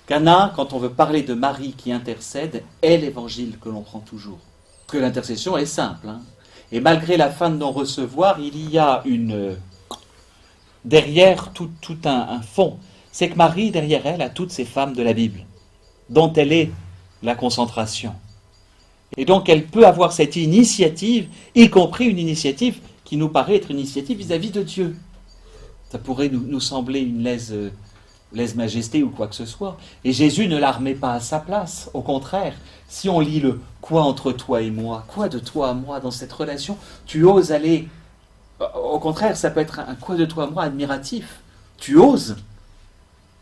Cana, quand on veut parler de Marie qui intercède, est l'évangile que l'on prend toujours. Parce que l'intercession est simple. Hein. Et malgré la fin de non-recevoir, il y a derrière tout un fond. C'est que Marie, derrière elle, a toutes ces femmes de la Bible, dont elle est la concentration. Et donc elle peut avoir cette initiative, y compris une initiative qui nous paraît être une initiative vis-à-vis de Dieu. Ça pourrait nous sembler une lèse-majesté ou quoi que ce soit. Et Jésus ne la remet pas à sa place. Au contraire, si on lit le « quoi entre toi et moi », quoi de toi à moi dans cette relation, tu oses aller... Au contraire, ça peut être un « quoi de toi à moi » admiratif. Tu oses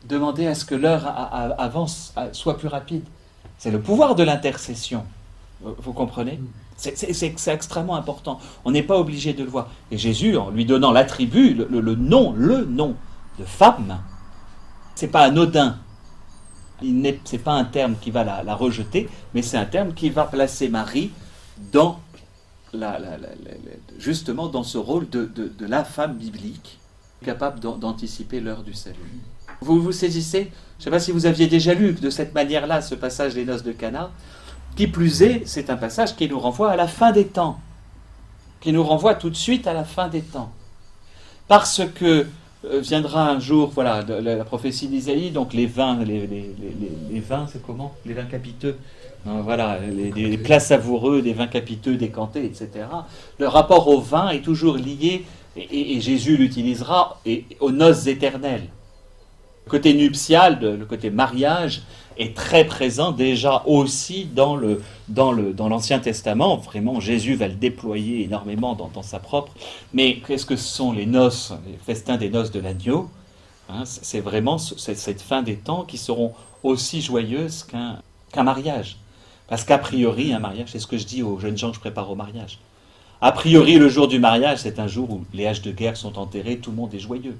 demander à ce que l'heure avance, soit plus rapide. C'est le pouvoir de l'intercession. Vous comprenez ? C'est extrêmement important. On n'est pas obligé de le voir. Et Jésus, en lui donnant l'attribut, le nom de femme, c'est pas anodin. C'est pas un terme qui va la rejeter, mais c'est un terme qui va placer Marie dans justement dans ce rôle de la femme biblique, capable d'anticiper l'heure du salut. Vous saisissez ? Je ne sais pas si vous aviez déjà lu de cette manière-là ce passage des noces de Cana. Qui plus est, c'est un passage qui nous renvoie à la fin des temps, qui nous renvoie tout de suite à la fin des temps. Parce que viendra un jour, voilà, la prophétie d'Isaïe, donc les vins, les vins, c'est comment ? Les vins capiteux. Non, voilà, les plats savoureux, des vins capiteux décantés, etc. Le rapport au vin est toujours lié, et Jésus l'utilisera, aux noces éternelles. Le côté nuptial, le côté mariage, est très présent déjà aussi dans l'Ancien Testament. Vraiment, Jésus va le déployer énormément dans sa propre. Mais qu'est-ce que ce sont les noces, les festins des noces de l'agneau ? Hein, c'est vraiment cette fin des temps qui seront aussi joyeuses qu'un mariage. Parce qu'a priori, un mariage, c'est ce que je dis aux jeunes gens que je prépare au mariage. A priori, le jour du mariage, c'est un jour où les haches de guerre sont enterrées, tout le monde est joyeux.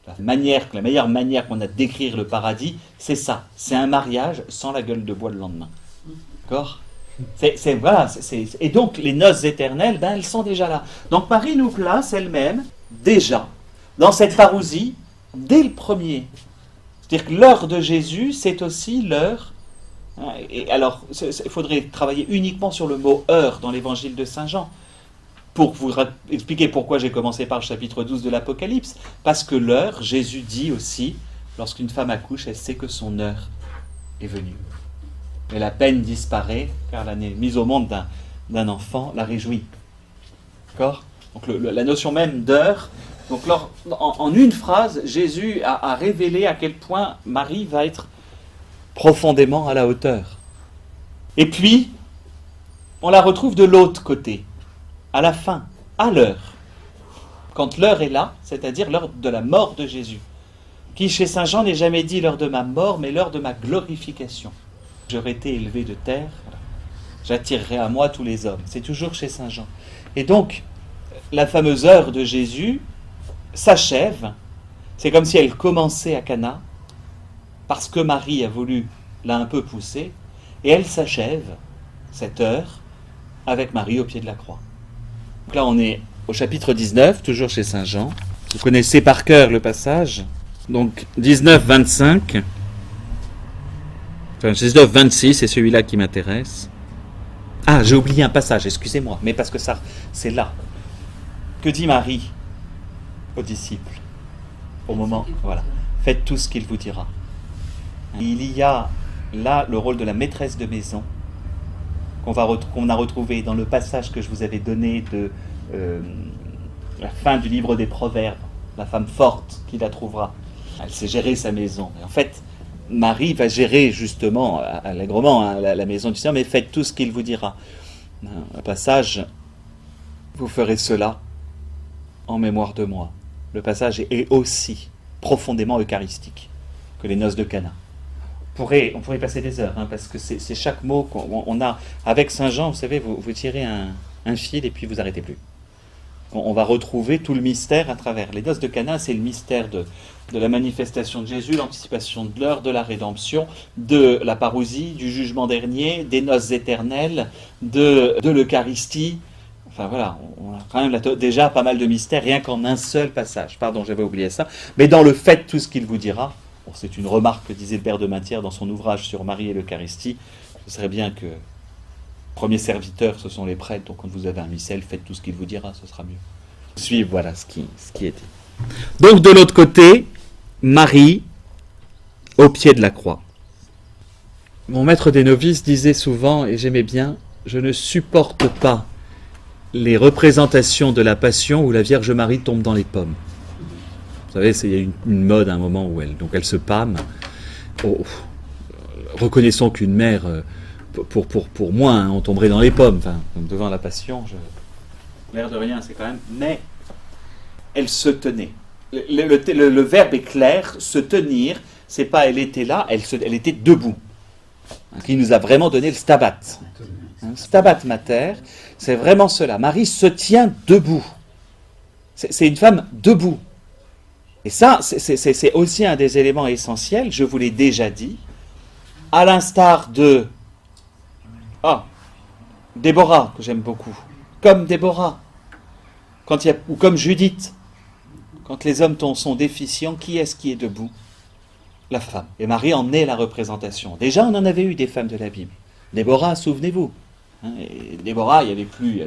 La meilleure manière qu'on a de décrire le paradis, c'est ça. C'est un mariage sans la gueule de bois le lendemain. D'accord ? Et donc, les noces éternelles, elles sont déjà là. Donc, Marie nous place elle-même, déjà, dans cette parousie, dès le premier. C'est-à-dire que l'heure de Jésus, c'est aussi l'heure. Et alors, il faudrait travailler uniquement sur le mot « heure » dans l'évangile de Saint Jean. Pour vous expliquer pourquoi j'ai commencé par le chapitre 12 de l'Apocalypse. Parce que l'heure, Jésus dit aussi, lorsqu'une femme accouche, elle sait que son heure est venue. Et la peine disparaît, car la mise au monde d'un enfant la réjouit. D'accord ? Donc la notion même d'heure. Donc en une phrase, Jésus a révélé à quel point Marie va être profondément à la hauteur. Et puis, on la retrouve de l'autre côté. À la fin, à l'heure, quand l'heure est là, c'est-à-dire l'heure de la mort de Jésus, qui chez Saint Jean n'est jamais dit l'heure de ma mort, mais l'heure de ma glorification. J'aurais été élevé de terre, j'attirerai à moi tous les hommes. C'est toujours chez Saint Jean. Et donc, la fameuse heure de Jésus s'achève, c'est comme si elle commençait à Cana, parce que Marie a voulu l'a un peu pousser, et elle s'achève, cette heure, avec Marie au pied de la croix. Donc là, on est au chapitre 19, toujours chez Saint Jean. Vous connaissez par cœur le passage. Donc, 19-25. Enfin, 19-26, c'est celui-là qui m'intéresse. Ah, j'ai oublié un passage, excusez-moi. Mais parce que ça, c'est là. Que dit Marie aux disciples au moment, voilà. Faites tout ce qu'il vous dira. Il y a là le rôle de la maîtresse de maison qu'on a retrouvé dans le passage que je vous avais donné de la fin du livre des Proverbes, la femme forte qui la trouvera. Elle sait gérer sa maison. Et en fait, Marie va gérer justement allègrement la maison du Seigneur, mais faites tout ce qu'il vous dira. Un passage, vous ferez cela en mémoire de moi. Le passage est aussi profondément eucharistique que les noces de Cana. On pourrait passer des heures, parce que c'est chaque mot qu'on a. Avec Saint Jean, vous savez, vous tirez un fil et puis vous n'arrêtez plus. On va retrouver tout le mystère à travers. Les noces de Cana, c'est le mystère de la manifestation de Jésus, l'anticipation de l'heure, de la rédemption, de la parousie, du jugement dernier, des noces éternelles, de l'Eucharistie. Enfin voilà, on a quand même déjà pas mal de mystères, rien qu'en un seul passage. Pardon, j'avais oublié ça. Mais dans le fait, tout ce qu'il vous dira, c'est une remarque que disait le père de Mainthière dans son ouvrage sur Marie et l'Eucharistie, ce serait bien que premiers serviteurs, ce sont les prêtres, donc quand vous avez un missel, faites tout ce qu'il vous dira, ce sera mieux. Suivez, voilà ce qui est dit. Donc de l'autre côté, Marie, au pied de la croix. Mon maître des novices disait souvent, et j'aimais bien, je ne supporte pas les représentations de la Passion où la Vierge Marie tombe dans les pommes. Vous savez, il y a une mode à un moment où elle se pâme. Reconnaissons qu'une mère... Pour moi, on tomberait dans les pommes, devant la Passion, l'air de rien, c'est quand même... Mais elle se tenait. Le verbe est clair, se tenir, c'est pas elle était là, elle était debout. Qui nous a vraiment donné le stabat. Stabat mater, c'est vraiment cela. Marie se tient debout. C'est une femme debout. Et ça, c'est aussi un des éléments essentiels, je vous l'ai déjà dit, à l'instar de... Déborah, que j'aime beaucoup. Comme Déborah. Ou comme Judith. Quand les hommes sont déficients, qui est-ce qui est debout? La femme. Et Marie en est la représentation. Déjà, on en avait eu des femmes de la Bible. Déborah, souvenez-vous. Et Déborah, il n'y avait plus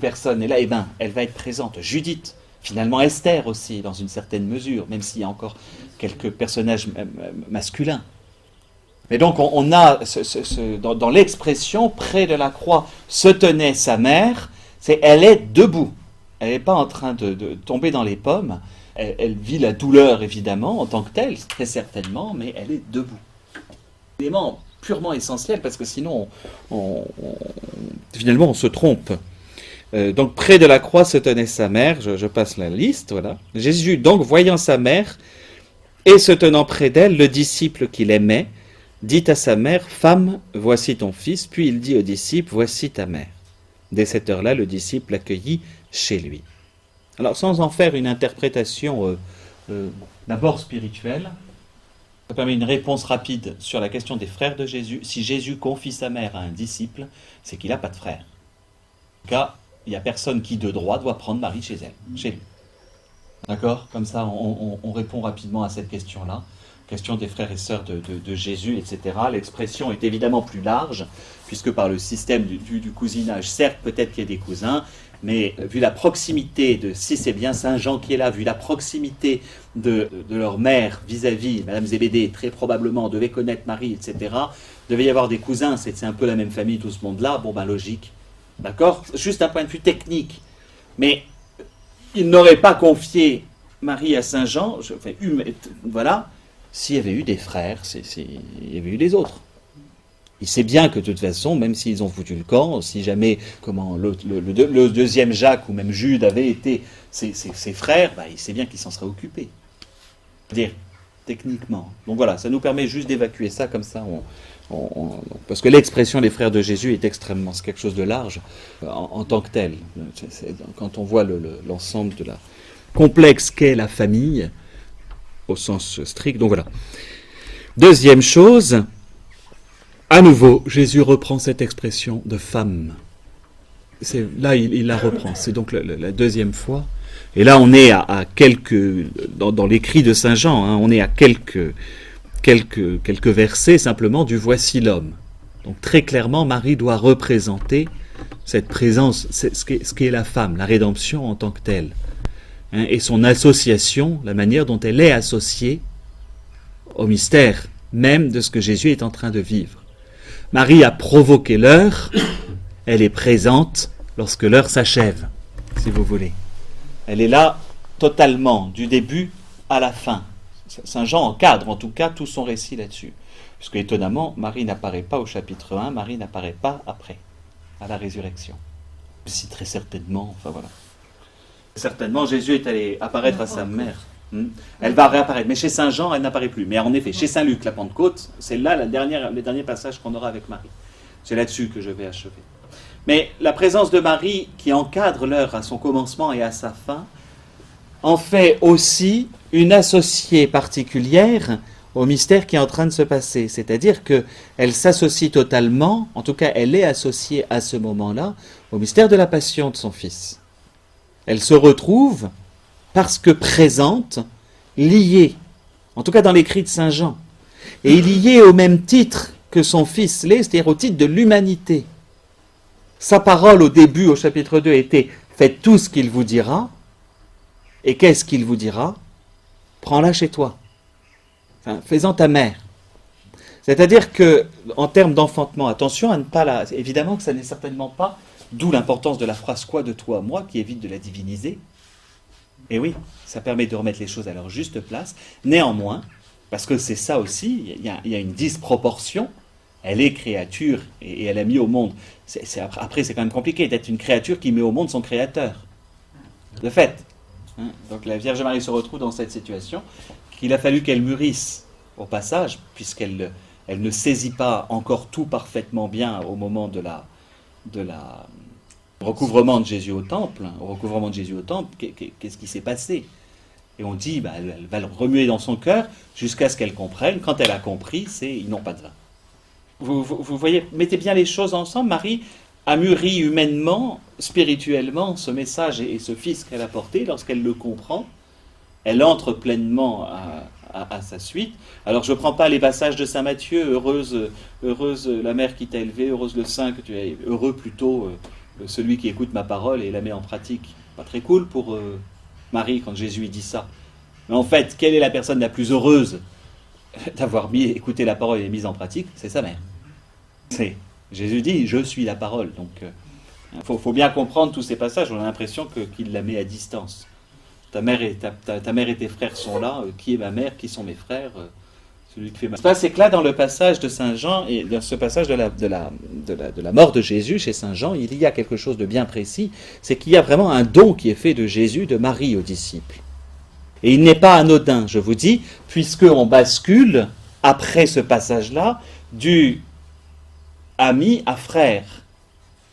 personne. Et là, elle va être présente. Judith. Finalement, Esther aussi, dans une certaine mesure, même s'il y a encore quelques personnages masculins. Mais donc, on a dans l'expression, près de la croix, se tenait sa mère, elle est debout. Elle n'est pas en train de tomber dans les pommes. Elle vit la douleur, évidemment, en tant que telle, très certainement, mais elle est debout. Élément purement essentiel, parce que sinon, finalement, on se trompe. Donc, près de la croix se tenait sa mère, je passe la liste, voilà. Jésus, donc, voyant sa mère, et se tenant près d'elle, le disciple qu'il aimait, dit à sa mère, « Femme, voici ton fils », puis il dit au disciple, « Voici ta mère ». Dès cette heure-là, le disciple l'accueillit chez lui. Alors, sans en faire une interprétation d'abord spirituelle, ça permet une réponse rapide sur la question des frères de Jésus. Si Jésus confie sa mère à un disciple, c'est qu'il n'a pas de frère. En tout cas, il n'y a personne qui, de droit, doit prendre Marie chez lui. D'accord? Comme ça, on répond rapidement à cette question-là. Question des frères et sœurs de Jésus, etc. L'expression est évidemment plus large, puisque par le système du cousinage, certes, peut-être qu'il y a des cousins, mais vu la proximité si c'est bien Saint Jean qui est là, vu la proximité de leur mère vis-à-vis, Madame Zébédée, très probablement, devait connaître Marie, etc., devait y avoir des cousins, c'est un peu la même famille, tout ce monde-là, logique. D'accord? Juste un point de vue technique. Mais il n'aurait pas confié Marie à Saint Jean, voilà, s'il y avait eu des frères, il y avait eu des autres. Il sait bien que de toute façon, même s'ils ont foutu le camp, si jamais le deuxième Jacques ou même Jude avait été ses frères, il sait bien qu'il s'en serait occupé. C'est-à-dire, techniquement. Donc voilà, ça nous permet juste d'évacuer ça comme ça. Parce que l'expression des frères de Jésus est c'est quelque chose de large en tant que tel. Quand on voit l'ensemble de la complexe qu'est la famille, au sens strict. Donc voilà. Deuxième chose, à nouveau, Jésus reprend cette expression de femme. Là, il la reprend. C'est donc la deuxième fois. Et là, on est à quelques... Dans l'écrit de Saint Jean, on est à quelques versets simplement du « Voici l'homme ». Donc très clairement, Marie doit représenter cette présence, ce qu'est la femme, la rédemption en tant que telle. Et son association, la manière dont elle est associée au mystère même de ce que Jésus est en train de vivre. Marie a provoqué l'heure, elle est présente lorsque l'heure s'achève, si vous voulez. Elle est là totalement, du début à la fin. Saint Jean encadre en tout cas tout son récit là-dessus. Puisque étonnamment, Marie n'apparaît pas au chapitre 1, Marie n'apparaît pas après, à la résurrection. Si très certainement, enfin voilà. Certainement, Jésus est allé apparaître à sa mère. Elle va réapparaître. Mais chez Saint Jean, elle n'apparaît plus. Mais en effet, chez Saint Luc, la Pentecôte, c'est là le dernier passage qu'on aura avec Marie. C'est là-dessus que je vais achever. Mais la présence de Marie, qui encadre l'heure à son commencement et à sa fin, en fait aussi une associée particulière au mystère qui est en train de se passer. C'est-à-dire qu'elle s'associe totalement, en tout cas elle est associée à ce moment-là, au mystère de la passion de son Fils. Elle se retrouve parce que présente, liée, en tout cas dans l'écrit de Saint Jean, et liée au même titre que son Fils l'est, c'est-à-dire au titre de l'humanité. Sa parole au début, au chapitre 2, était « Faites tout ce qu'il vous dira ». Et qu'est-ce qu'il vous dira ? Prends-la chez toi. Enfin, fais-en ta mère. C'est-à-dire que, en termes d'enfantement, attention à ne pas la... Évidemment que ça n'est certainement pas, d'où l'importance de la phrase « quoi de toi, moi » qui évite de la diviniser. Et oui, ça permet de remettre les choses à leur juste place. Néanmoins, parce que c'est ça aussi, il y a une disproportion. Elle est créature et elle a mis au monde. Après, c'est quand même compliqué d'être une créature qui met au monde son créateur. De fait. Donc la Vierge Marie se retrouve dans cette situation qu'il a fallu qu'elle mûrisse au passage, puisqu'elle ne saisit pas encore tout parfaitement bien au moment de la recouvrement de Jésus au temple. Au recouvrement de Jésus au temple, qu'est-ce qui s'est passé ? Et on dit, elle va le remuer dans son cœur jusqu'à ce qu'elle comprenne. Quand elle a compris, ils n'ont pas de vin. Vous voyez, mettez bien les choses ensemble. Marie a mûri humainement, spirituellement, ce message et ce Fils qu'elle a porté. Lorsqu'elle le comprend, elle entre pleinement à sa suite. Alors je ne prends pas les passages de Saint Matthieu, heureuse la mère qui t'a élevé, heureuse le Saint que tu as, heureux plutôt celui qui écoute ma parole et la met en pratique. Pas très cool pour Marie quand Jésus dit ça. Mais en fait, quelle est la personne la plus heureuse d'avoir écouté la parole et mise en pratique? C'est sa mère. Jésus dit, je suis la parole. Donc, faut bien comprendre tous ces passages. On a l'impression qu'il la met à distance. Ta mère et tes frères sont là. Qui est ma mère? Qui sont mes frères? Celui qui fait ma... C'est que là, dans le passage de Saint Jean, et dans ce passage de la mort de Jésus chez Saint Jean, il y a quelque chose de bien précis. C'est qu'il y a vraiment un don qui est fait de Jésus, de Marie aux disciples. Et il n'est pas anodin, je vous dis, puisqu'on bascule, après ce passage-là, du ami à frère.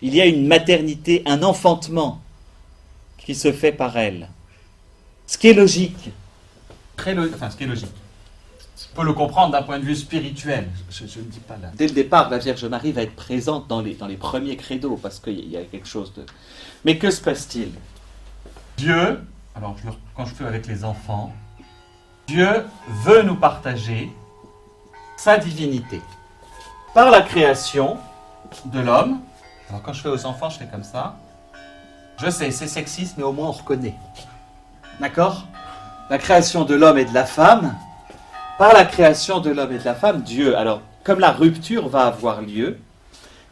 Il y a une maternité, un enfantement qui se fait par elle. Ce qui est logique. Ce qui est logique. On peut le comprendre d'un point de vue spirituel. Je ne dis pas là. Dès le départ, la Vierge Marie va être présente dans les premiers credos, parce qu'il y a quelque chose de... Mais que se passe-t-il ? Dieu, alors quand je fais avec les enfants, Dieu veut nous partager sa divinité. Par la création de l'homme, alors quand je fais aux enfants, je fais comme ça. Je sais, c'est sexiste, mais au moins on reconnaît. D'accord ? La création de l'homme et de la femme, par la création de l'homme et de la femme, Dieu, alors, comme la rupture va avoir lieu,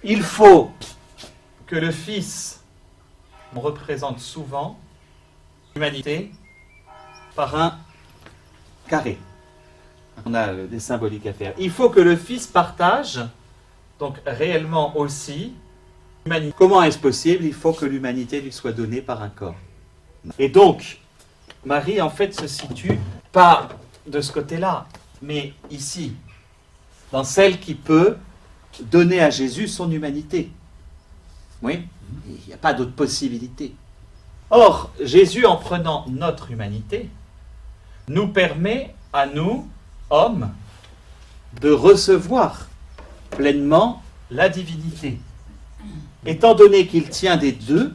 il faut que le Fils représente souvent l'humanité par un carré. On a des symboliques à faire. Il faut que le Fils partage, donc réellement aussi, l'humanité. Comment est-ce possible ? Il faut que l'humanité lui soit donnée par un corps. Et donc, Marie, en fait, se situe pas de ce côté-là, mais ici, dans celle qui peut donner à Jésus son humanité. Oui ? Il n'y a pas d'autre possibilité. Or, Jésus, en prenant notre humanité, nous permet à nous, hommes, de recevoir pleinement la divinité. Étant donné qu'il tient des deux,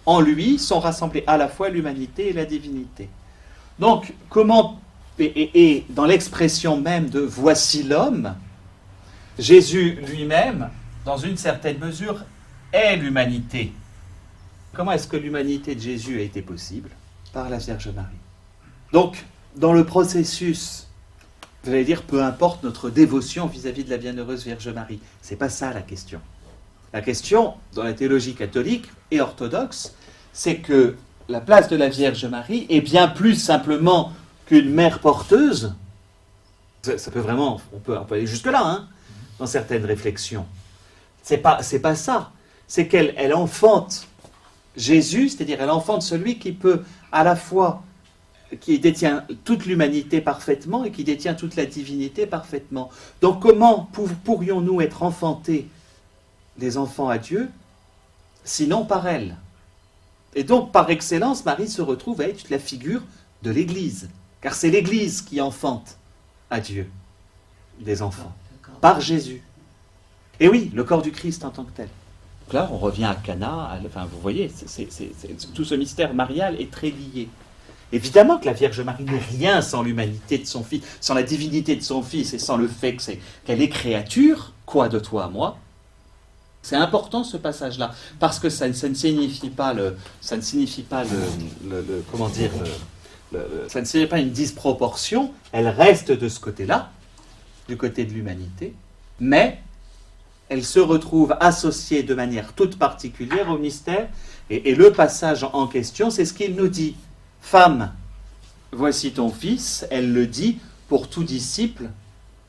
en lui sont rassemblés à la fois l'humanité et la divinité. Donc, comment, et dans l'expression même de « voici l'homme », Jésus lui-même, dans une certaine mesure, est l'humanité. Comment est-ce que l'humanité de Jésus a été possible ? Par la Vierge Marie. Donc, dans le processus, vous allez dire, peu importe notre dévotion vis-à-vis de la bienheureuse Vierge Marie. C'est pas ça la question. La question, dans la théologie catholique et orthodoxe, c'est que la place de la Vierge Marie est bien plus simplement qu'une mère porteuse. Ça peut vraiment, on peut aller jusque-là, hein, dans certaines réflexions. C'est pas ça. C'est qu'elle enfante Jésus, c'est-à-dire elle enfante celui qui peut à la fois, qui détient toute l'humanité parfaitement et qui détient toute la divinité parfaitement. Donc comment pourrions-nous être enfantés des enfants à Dieu, sinon par elle? Et donc par excellence, Marie se retrouve à être la figure de l'Église, car c'est l'Église qui enfante à Dieu des enfants, par Jésus. Et oui, le corps du Christ en tant que tel. Donc là, on revient à Cana, enfin vous voyez, tout ce mystère marial est très lié. Évidemment que la Vierge Marie n'est rien sans l'humanité de son Fils, sans la divinité de son Fils et sans le fait qu'elle est créature, quoi de toi à moi. C'est important ce passage-là, parce que ça ne signifie pas ça ne signifie pas une disproportion, elle reste de ce côté-là, du côté de l'humanité, mais elle se retrouve associée de manière toute particulière au mystère, et le passage en question, c'est ce qu'il nous dit. Femme, voici ton fils, elle le dit pour tout disciple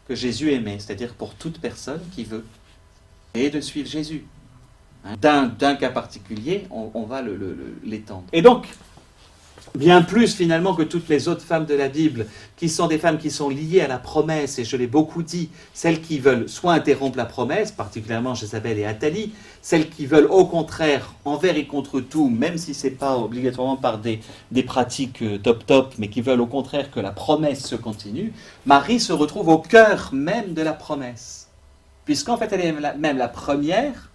que Jésus aimait, c'est-à-dire pour toute personne qui veut et de suivre Jésus. D'un cas particulier, on va l'étendre. Et donc, bien plus finalement que toutes les autres femmes de la Bible, qui sont des femmes qui sont liées à la promesse, et je l'ai beaucoup dit, celles qui veulent soit interrompre la promesse, particulièrement Jézabel et Athalie, celles qui veulent au contraire, envers et contre tout, même si ce n'est pas obligatoirement par des pratiques top, mais qui veulent au contraire que la promesse se continue, Marie se retrouve au cœur même de la promesse. Puisqu'en fait elle est même la première,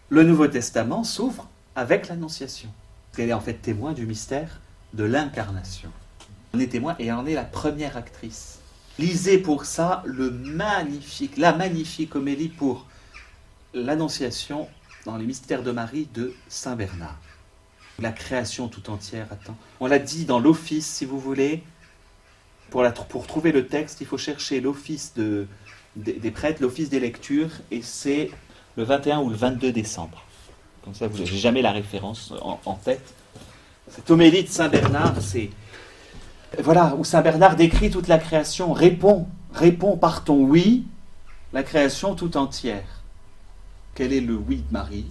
le Nouveau Testament s'ouvre avec l'Annonciation. Elle est en fait témoin du mystère de l'incarnation. On est témoin et on est la première actrice. Lisez pour ça la magnifique homélie pour l'Annonciation dans les mystères de Marie de Saint Bernard. La création tout entière, on l'a dit dans l'office, si vous voulez. Pour trouver le texte, il faut chercher l'office des prêtres, l'office des lectures, et c'est le 21 ou le 22 décembre. Comme ça, vous n'avez jamais la référence en tête. Cette homélie de Saint Bernard, c'est... Voilà, où Saint Bernard décrit toute la création, répond par ton oui, la création tout entière. Quel est le oui de Marie?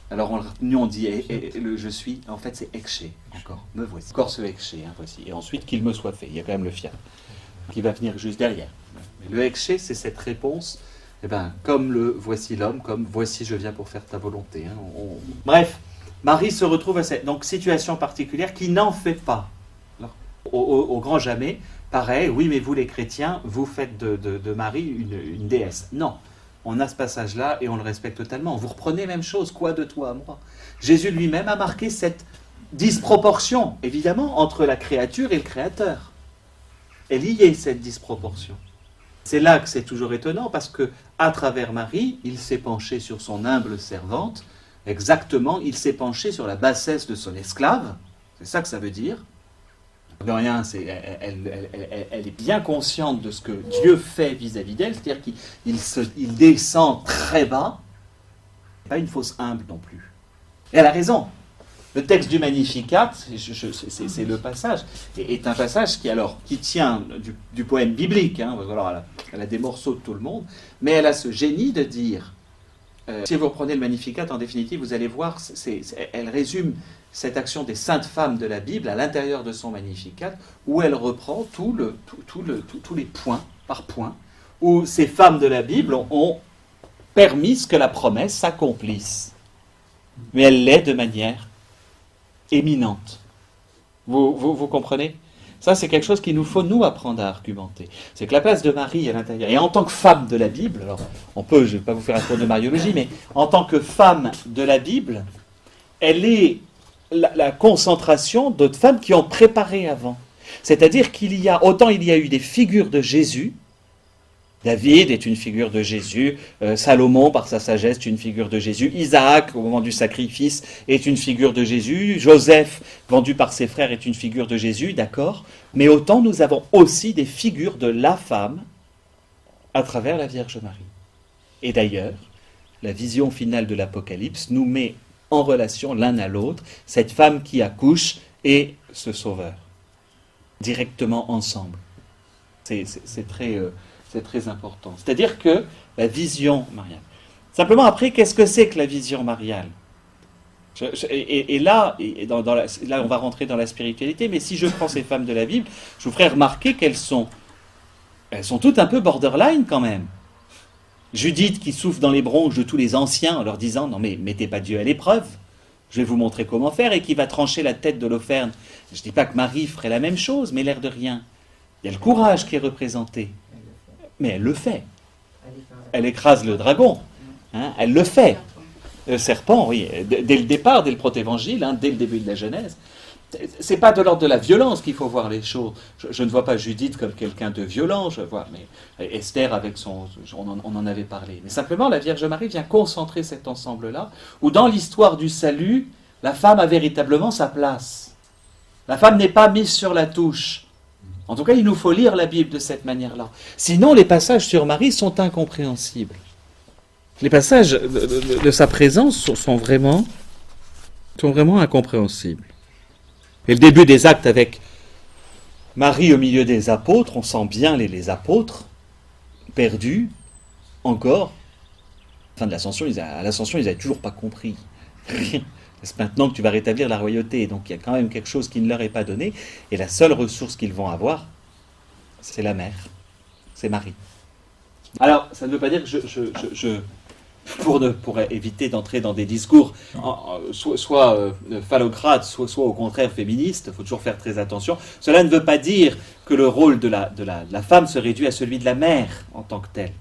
Alors, nous on dit le je suis, en fait c'est Ecce, encore, me voici. Encore ce Ecce, voici. Et ensuite, qu'il me soit fait. Il y a quand même le fiat qui va venir juste derrière. Mais le Ecce, c'est cette réponse, comme le voici l'homme, comme voici je viens pour faire ta volonté. Bref, Marie se retrouve à cette situation particulière qui n'en fait pas. Alors, au grand jamais, pareil, oui mais vous les chrétiens, vous faites de Marie une déesse. Non. On a ce passage-là et on le respecte totalement. Vous reprenez même chose, quoi de toi à moi? Jésus lui-même a marqué cette disproportion, évidemment, entre la créature et le créateur. Elle y est, cette disproportion. C'est là que c'est toujours étonnant, parce que à travers Marie, il s'est penché sur son humble servante. Exactement, il s'est penché sur la bassesse de son esclave. C'est ça que ça veut dire. De rien, elle est bien consciente de ce que Dieu fait vis-à-vis d'elle, c'est-à-dire qu'il descend très bas, pas une fausse humble non plus. Et elle a raison. Le texte du Magnificat, c'est le passage, est un passage qui tient du poème biblique, alors elle a des morceaux de tout le monde, mais elle a ce génie de dire, si vous reprenez le Magnificat, en définitive, vous allez voir, elle résume cette action des saintes femmes de la Bible à l'intérieur de son Magnificat, où elle reprend tous les points par point, où ces femmes de la Bible ont permis que la promesse s'accomplisse. Mais elle l'est de manière éminente. Vous comprenez? Ça, c'est quelque chose qu'il nous faut, nous, apprendre à argumenter. C'est que la place de Marie à l'intérieur, et en tant que femme de la Bible, alors je ne vais pas vous faire un cours de mariologie, mais en tant que femme de la Bible, elle est la concentration d'autres femmes qui ont préparé avant. C'est-à-dire autant il y a eu des figures de Jésus. David est une figure de Jésus, Salomon par sa sagesse est une figure de Jésus, Isaac au moment du sacrifice est une figure de Jésus, Joseph vendu par ses frères est une figure de Jésus, d'accord, mais autant nous avons aussi des figures de la femme à travers la Vierge Marie. Et d'ailleurs, la vision finale de l'Apocalypse nous met en relation l'un à l'autre, cette femme qui accouche et ce sauveur, directement ensemble. C'est très important. C'est-à-dire que la vision mariale. Simplement après, qu'est-ce que c'est que la vision mariale? Et là, là, on va rentrer dans la spiritualité, mais si je prends ces femmes de la Bible, je vous ferai remarquer elles sont toutes un peu borderline quand même. Judith qui souffle dans les bronches de tous les anciens en leur disant « Non mais mettez pas Dieu à l'épreuve, je vais vous montrer comment faire » et qui va trancher la tête d'Holoferne. Je ne dis pas que Marie ferait la même chose, mais l'air de rien. Il y a le courage qui est représenté, mais elle le fait. Elle écrase le dragon, hein, elle le fait. Le serpent, oui, dès le départ, dès le protévangile, hein, dès le début de la Genèse. C'est pas de l'ordre de la violence qu'il faut voir les choses. Je ne vois pas Judith comme quelqu'un de violent, je vois, mais Esther avec on en avait parlé. Mais simplement, la Vierge Marie vient concentrer cet ensemble-là, où dans l'histoire du salut, la femme a véritablement sa place. La femme n'est pas mise sur la touche. En tout cas, il nous faut lire la Bible de cette manière-là. Sinon, les passages sur Marie sont incompréhensibles. Les passages de sa présence sont vraiment incompréhensibles. Et le début des actes avec Marie au milieu des apôtres, on sent bien les apôtres perdus, encore. À la fin à l'Ascension, ils n'avaient toujours pas compris. C'est maintenant que tu vas rétablir la royauté. Donc il y a quand même quelque chose qui ne leur est pas donné. Et la seule ressource qu'ils vont avoir, c'est la mère. C'est Marie. Alors, ça ne veut pas dire que pour éviter d'entrer dans des discours soit phallocrates, soit au contraire féministes, il faut toujours faire très attention. Cela ne veut pas dire que le rôle de la femme se réduit à celui de la mère en tant que telle.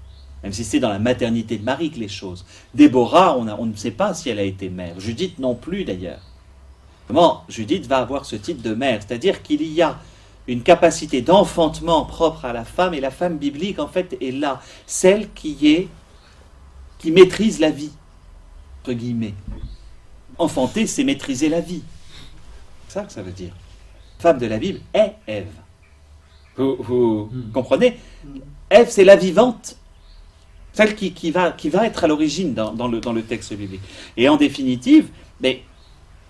Même si c'est dans la maternité de Marie que les choses. Déborah, on ne sait pas si elle a été mère. Judith non plus d'ailleurs. Comment Judith va avoir ce titre de mère, c'est-à-dire qu'il y a une capacité d'enfantement propre à la femme, et la femme biblique en fait est là, celle qui maîtrise la vie, entre guillemets. Enfanter, c'est maîtriser la vie. C'est ça que ça veut dire. Femme de la Bible est Ève. Vous comprenez? Ève, c'est la vivante. Celle qui va être à l'origine dans le texte biblique. Et en définitive,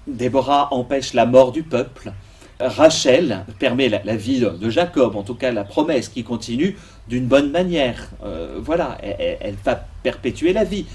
Déborah empêche la mort du peuple. Rachel permet la vie de Jacob, en tout cas la promesse qui continue d'une bonne manière. Voilà, elle va perpétuer la vie.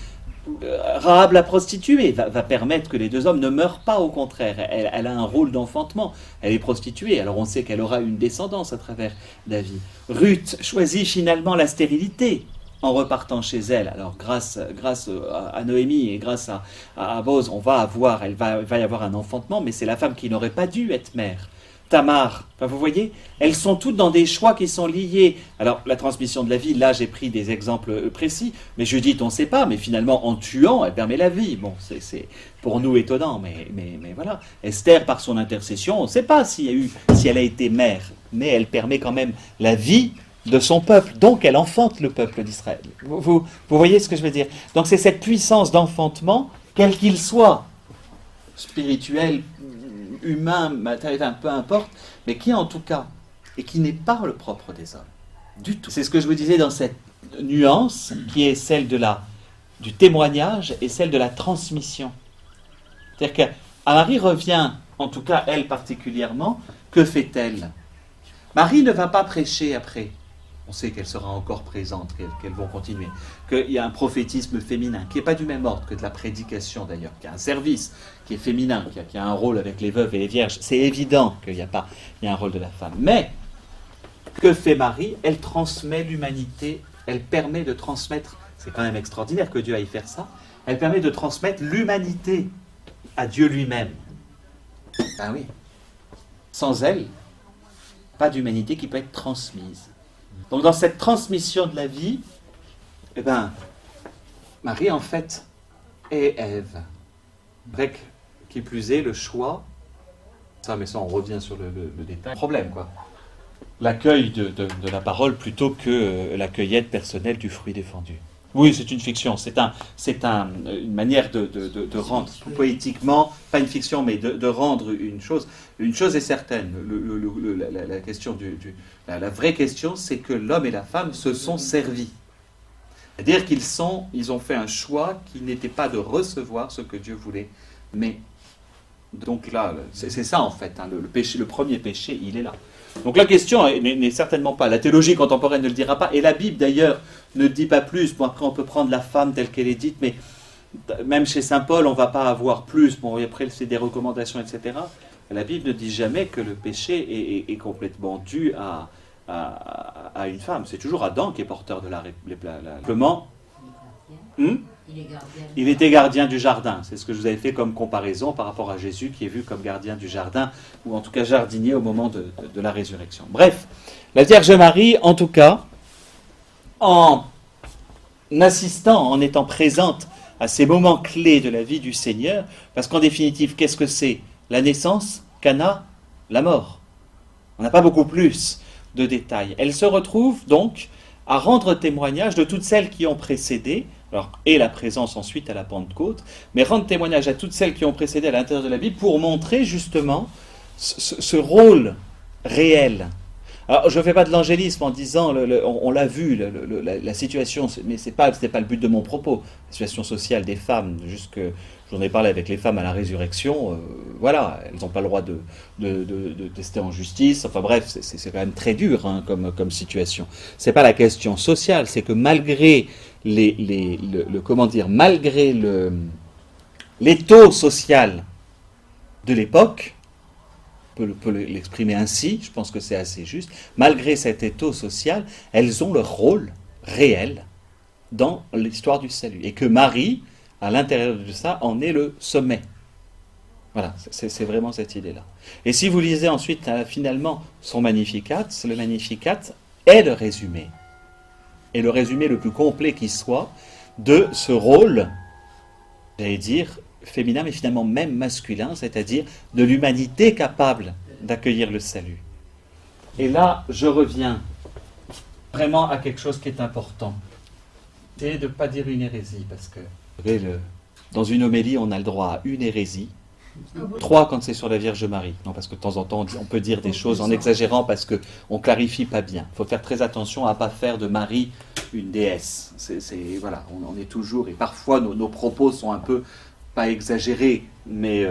Rahab la prostituée va permettre que les deux hommes ne meurent pas, au contraire. Elle a un rôle d'enfantement. Elle est prostituée, alors on sait qu'elle aura une descendance à travers la vie. Ruth choisit finalement la stérilité en repartant chez elle. Alors grâce à Noémie et grâce à Boz, il va y avoir un enfantement, mais c'est la femme qui n'aurait pas dû être mère. Tamar, vous voyez, elles sont toutes dans des choix qui sont liés. Alors la transmission de la vie, là j'ai pris des exemples précis, mais Judith on ne sait pas, mais finalement en tuant, elle permet la vie. Bon, c'est pour nous étonnant, mais voilà. Esther, par son intercession, on ne sait pas si elle a été mère, mais elle permet quand même la vie de son peuple, donc elle enfante le peuple d'Israël. Vous voyez ce que je veux dire? Donc c'est cette puissance d'enfantement, quel qu'il soit, spirituel, humain, matériel, peu importe, mais qui en tout cas, et qui n'est pas le propre des hommes, du tout. C'est ce que je vous disais dans cette nuance, qui est celle du témoignage et celle de la transmission. C'est-à-dire qu'à Marie revient, en tout cas elle particulièrement, que fait-elle? Marie ne va pas prêcher après. On sait qu'elle sera encore présente, qu'elles vont continuer. Qu'il y a un prophétisme féminin, qui n'est pas du même ordre que de la prédication d'ailleurs, qui a un service qui est féminin, qui a un rôle avec les veuves et les vierges. C'est évident qu'il y a un rôle de la femme. Mais, que fait Marie? Elle transmet l'humanité, elle permet de transmettre, c'est quand même extraordinaire que Dieu aille faire ça, elle permet de transmettre l'humanité à Dieu lui-même. Ben oui. Sans elle, pas d'humanité qui peut être transmise. Donc dans cette transmission de la vie, Marie en fait est Ève. Vrai qui plus est, le choix, ça on revient sur le détail, problème quoi. L'accueil de la parole plutôt que la cueillette personnelle du fruit défendu. Oui, c'est une fiction, c'est une manière de rendre poétiquement, pas une fiction, mais de rendre une chose. Une chose est certaine, la question la vraie question, c'est que l'homme et la femme se sont servis. C'est-à-dire qu'ils ont fait un choix qui n'était pas de recevoir ce que Dieu voulait, mais donc là, c'est ça en fait, hein, le premier péché, il est là. Donc la question n'est certainement pas, la théologie contemporaine ne le dira pas, et la Bible d'ailleurs ne dit pas plus. Bon, après on peut prendre la femme telle qu'elle est dite, mais Même chez saint Paul, on ne va pas avoir plus. Bon, et après, c'est des recommandations, etc. La Bible ne dit jamais que le péché est complètement dû à une femme. C'est toujours Adam qui est porteur de simplement. Il était gardien du jardin. C'est ce que je vous avais fait comme comparaison par rapport à Jésus qui est vu comme gardien du jardin, ou en tout cas jardinier au moment de la résurrection. Bref, la Vierge Marie, en tout cas, en assistant, en étant présente à ces moments clés de la vie du Seigneur, parce qu'en définitive, qu'est-ce que c'est? La naissance, Cana, la mort. On n'a pas beaucoup plus de détails. Elle se retrouve donc à rendre témoignage de toutes celles qui ont précédé, alors, et la présence ensuite à la Pentecôte, mais rendre témoignage à toutes celles qui ont précédé à l'intérieur de la Bible pour montrer justement ce rôle réel. Alors, je ne fais pas de l'angélisme en disant, on l'a vu, la situation, mais ce n'était pas le but de mon propos. La situation sociale des femmes, j'en ai parlé avec les femmes à la résurrection, voilà, elles n'ont pas le droit de tester en justice, enfin bref, c'est quand même très dur hein, comme situation. Ce n'est pas la question sociale, c'est que malgré malgré l'étau social de l'époque, on peut l'exprimer ainsi, je pense que c'est assez juste, malgré cet étau social, elles ont leur rôle réel dans l'histoire du salut. Et que Marie, à l'intérieur de ça, en est le sommet. Voilà, c'est vraiment cette idée-là. Et si vous lisez ensuite, finalement, son Magnificat, le Magnificat est le résumé. Et le résumé le plus complet qui soit de ce rôle, j'allais dire, féminin, mais finalement même masculin, c'est-à-dire de l'humanité capable d'accueillir le salut. Et là, je reviens vraiment à quelque chose qui est important. C'est de ne pas dire une hérésie, parce que dans une homélie, on a le droit à une hérésie, 3 quand c'est sur la Vierge Marie. Non, parce que de temps en temps, on peut dire des choses en exagérant parce qu'on ne clarifie pas bien. Il faut faire très attention à ne pas faire de Marie une déesse. Voilà, on est toujours, et parfois nos propos sont un peu pas exagéré, mais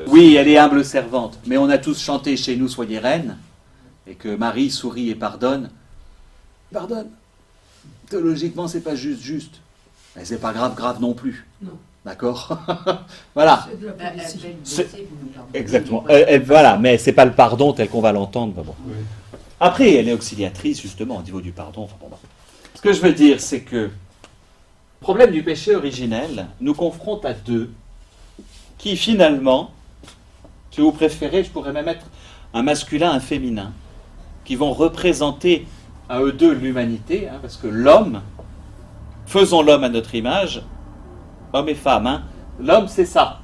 oui, elle est humble servante, mais on a tous chanté chez nous soyez reine, et que Marie sourit et pardonne. Pardonne. Théologiquement, c'est pas juste. Mais c'est pas grave non plus. Non. D'accord. Voilà. Exactement. Voilà, mais c'est pas le pardon tel qu'on va l'entendre. Bon. Oui. Après, elle est auxiliatrice, justement, au niveau du pardon. Enfin, bon. Ce que je veux dire, c'est que le problème du péché originel nous confronte à deux qui, finalement, si vous préférez, je pourrais même mettre un masculin, un féminin, qui vont représenter à eux deux l'humanité, hein, parce que l'homme, faisons l'homme à notre image, homme et femme, hein, l'homme c'est ça.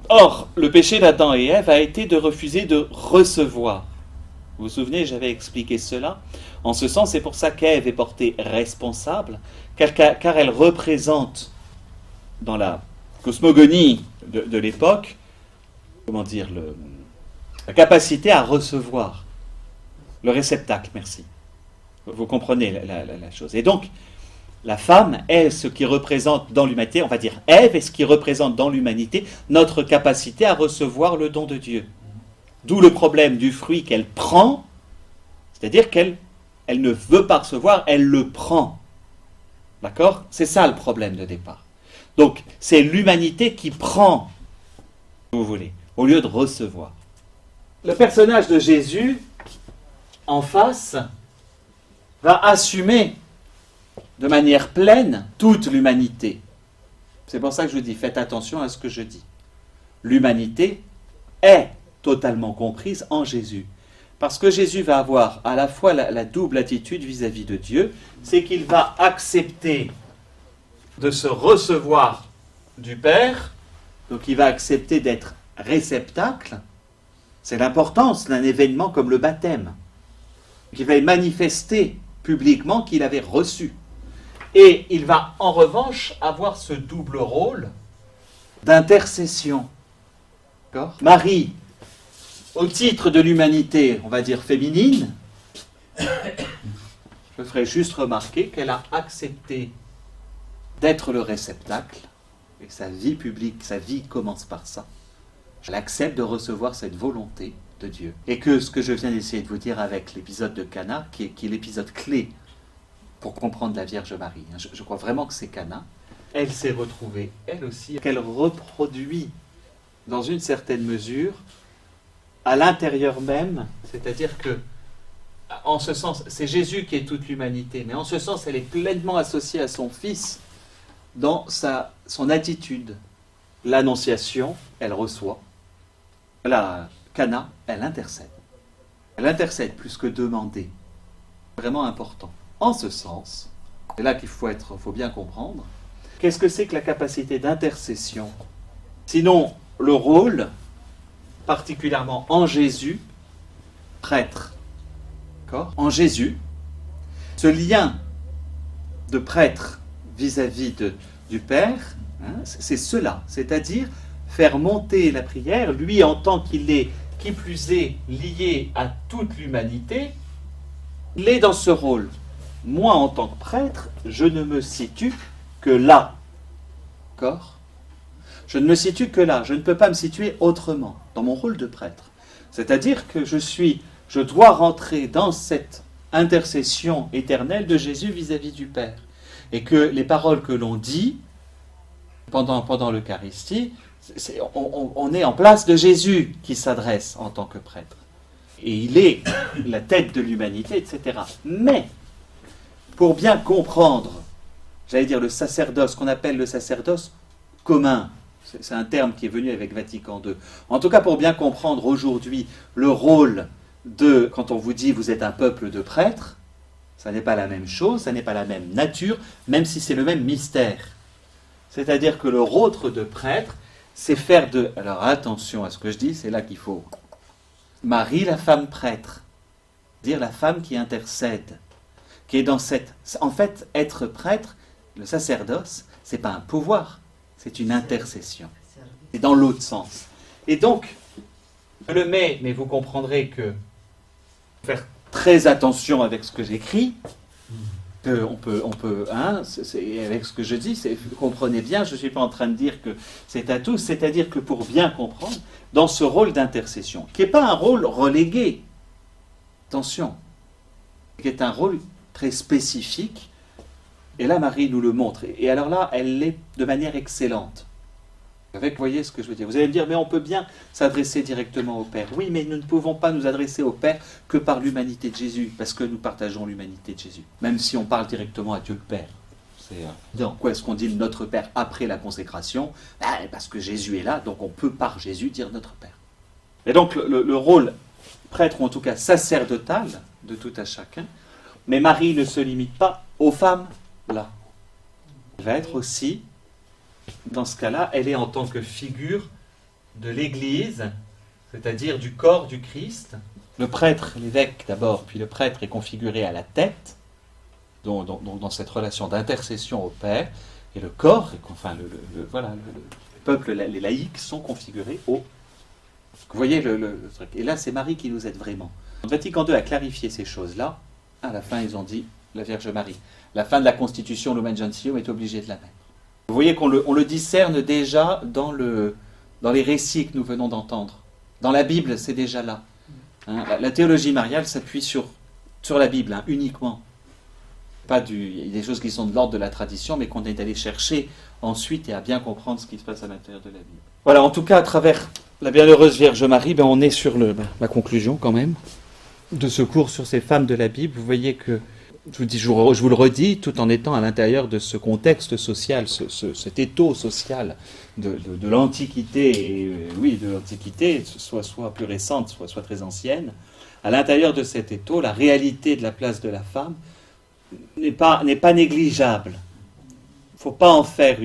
Or, le péché d'Adam et Ève a été de refuser de recevoir. Vous vous souvenez, j'avais expliqué cela. En ce sens, c'est pour ça qu'Ève est portée responsable, car elle représente, dans la cosmogonie de l'époque, comment dire, la capacité à recevoir, le réceptacle, merci. Vous comprenez la chose. Et donc, la femme est ce qui représente dans l'humanité, on va dire Ève est ce qui représente dans l'humanité notre capacité à recevoir le don de Dieu. D'où le problème du fruit qu'elle prend, c'est-à-dire qu'elle ne veut pas recevoir, elle le prend. D'accord ? C'est ça le problème de départ. Donc, c'est l'humanité qui prend, si vous voulez, au lieu de recevoir. Le personnage de Jésus, en face, va assumer de manière pleine toute l'humanité. C'est pour ça que je dis, faites attention à ce que je dis. L'humanité est totalement comprise en Jésus. Parce que Jésus va avoir à la fois la double attitude vis-à-vis de Dieu, c'est qu'il va accepter de se recevoir du Père, donc il va accepter d'être réceptacle. C'est l'importance d'un événement comme le baptême, qui va manifester publiquement qu'il avait reçu. Et il va en revanche avoir ce double rôle d'intercession. D'accord ? Marie, au titre de l'humanité, on va dire féminine, je ferai juste remarquer qu'elle a accepté d'être le réceptacle, et sa vie publique, sa vie commence par ça. Elle accepte de recevoir cette volonté de Dieu. Et que ce que je viens d'essayer de vous dire avec l'épisode de Cana, qui est l'épisode clé pour comprendre la Vierge Marie, je crois vraiment que c'est Cana, elle s'est retrouvée, elle aussi, qu'elle reproduit dans une certaine mesure à l'intérieur même, c'est-à-dire que, en ce sens, c'est Jésus qui est toute l'humanité, mais en ce sens, elle est pleinement associée à son Fils dans son attitude. L'Annonciation, elle reçoit. La Cana, elle intercède. Elle intercède plus que demander. Vraiment important. En ce sens, c'est là qu'il faut bien comprendre, qu'est-ce que c'est que la capacité d'intercession? Sinon, le rôle, particulièrement en Jésus, prêtre. D'accord? En Jésus, ce lien de prêtre vis-à-vis du Père, c'est cela, c'est-à-dire faire monter la prière, lui en tant qu'il est, qui plus est, lié à toute l'humanité, il est dans ce rôle. Moi, en tant que prêtre, je ne me situe que là. D'accord? Je ne me situe que là. Je ne peux pas me situer autrement, dans mon rôle de prêtre. C'est-à-dire que je dois rentrer dans cette intercession éternelle de Jésus vis-à-vis du Père. Et que les paroles que l'on dit pendant l'Eucharistie, on est en place de Jésus qui s'adresse en tant que prêtre. Et il est la tête de l'humanité, etc. Mais, pour bien comprendre, j'allais dire le sacerdoce, qu'on appelle le sacerdoce commun, c'est un terme qui est venu avec Vatican II. En tout cas, pour bien comprendre aujourd'hui le rôle quand on vous dit vous êtes un peuple de prêtres, ça n'est pas la même chose, ça n'est pas la même nature, même si c'est le même mystère. C'est-à-dire que le rôle de prêtre, c'est faire de... Alors attention à ce que je dis, c'est là qu'il faut... Marie, la femme prêtre, dire la femme qui intercède, qui est dans cette... En fait, être prêtre, le sacerdoce, c'est pas un pouvoir, c'est une intercession. C'est dans l'autre sens. Et donc, je le mets, mais vous comprendrez que faire très attention avec ce que j'écris, on peut avec ce que je dis, comprenez bien, je ne suis pas en train de dire que c'est à tous, c'est-à-dire que pour bien comprendre, dans ce rôle d'intercession, qui n'est pas un rôle relégué, attention, qui est un rôle très spécifique, et là Marie nous le montre, et alors là, elle l'est de manière excellente. Vous voyez ce que je veux dire? Vous allez me dire, mais on peut bien s'adresser directement au Père. Oui, mais nous ne pouvons pas nous adresser au Père que par l'humanité de Jésus, parce que nous partageons l'humanité de Jésus. Même si on parle directement à Dieu le Père. Dans quoi est-ce qu'on dit notre Père après la consécration? Parce que Jésus est là, donc on peut par Jésus dire notre Père. Et donc le rôle prêtre, ou en tout cas sacerdotal, de tout à chacun, mais Marie ne se limite pas aux femmes, là. Elle va être aussi... Dans ce cas-là, elle est en tant que figure de l'Église, c'est-à-dire du corps du Christ. Le prêtre, l'évêque d'abord, puis le prêtre est configuré à la tête, donc dans cette relation d'intercession au Père, et le corps, le peuple, les laïcs sont configurés au... Vous voyez le truc. Et là, c'est Marie qui nous aide vraiment. Vatican II a clarifié ces choses-là. À la fin, ils ont dit la Vierge Marie. La fin de la Constitution Lumen Gentium est obligée de la mettre. Vous voyez qu'on le discerne déjà dans les récits que nous venons d'entendre. Dans la Bible, c'est déjà là. La théologie mariale s'appuie sur la Bible, uniquement. Il y a des choses qui sont de l'ordre de la tradition, mais qu'on est allé chercher ensuite et à bien comprendre ce qui se passe à l'intérieur de la Bible. Voilà, en tout cas, à travers la bienheureuse Vierge Marie, on est sur la conclusion quand même de ce cours sur ces femmes de la Bible. Vous voyez que je vous le redis, tout en étant à l'intérieur de ce contexte social, cet étau social de l'Antiquité, de l'Antiquité, soit plus récente, soit très ancienne, à l'intérieur de cet étau, la réalité de la place de la femme n'est pas négligeable. Il ne faut pas en faire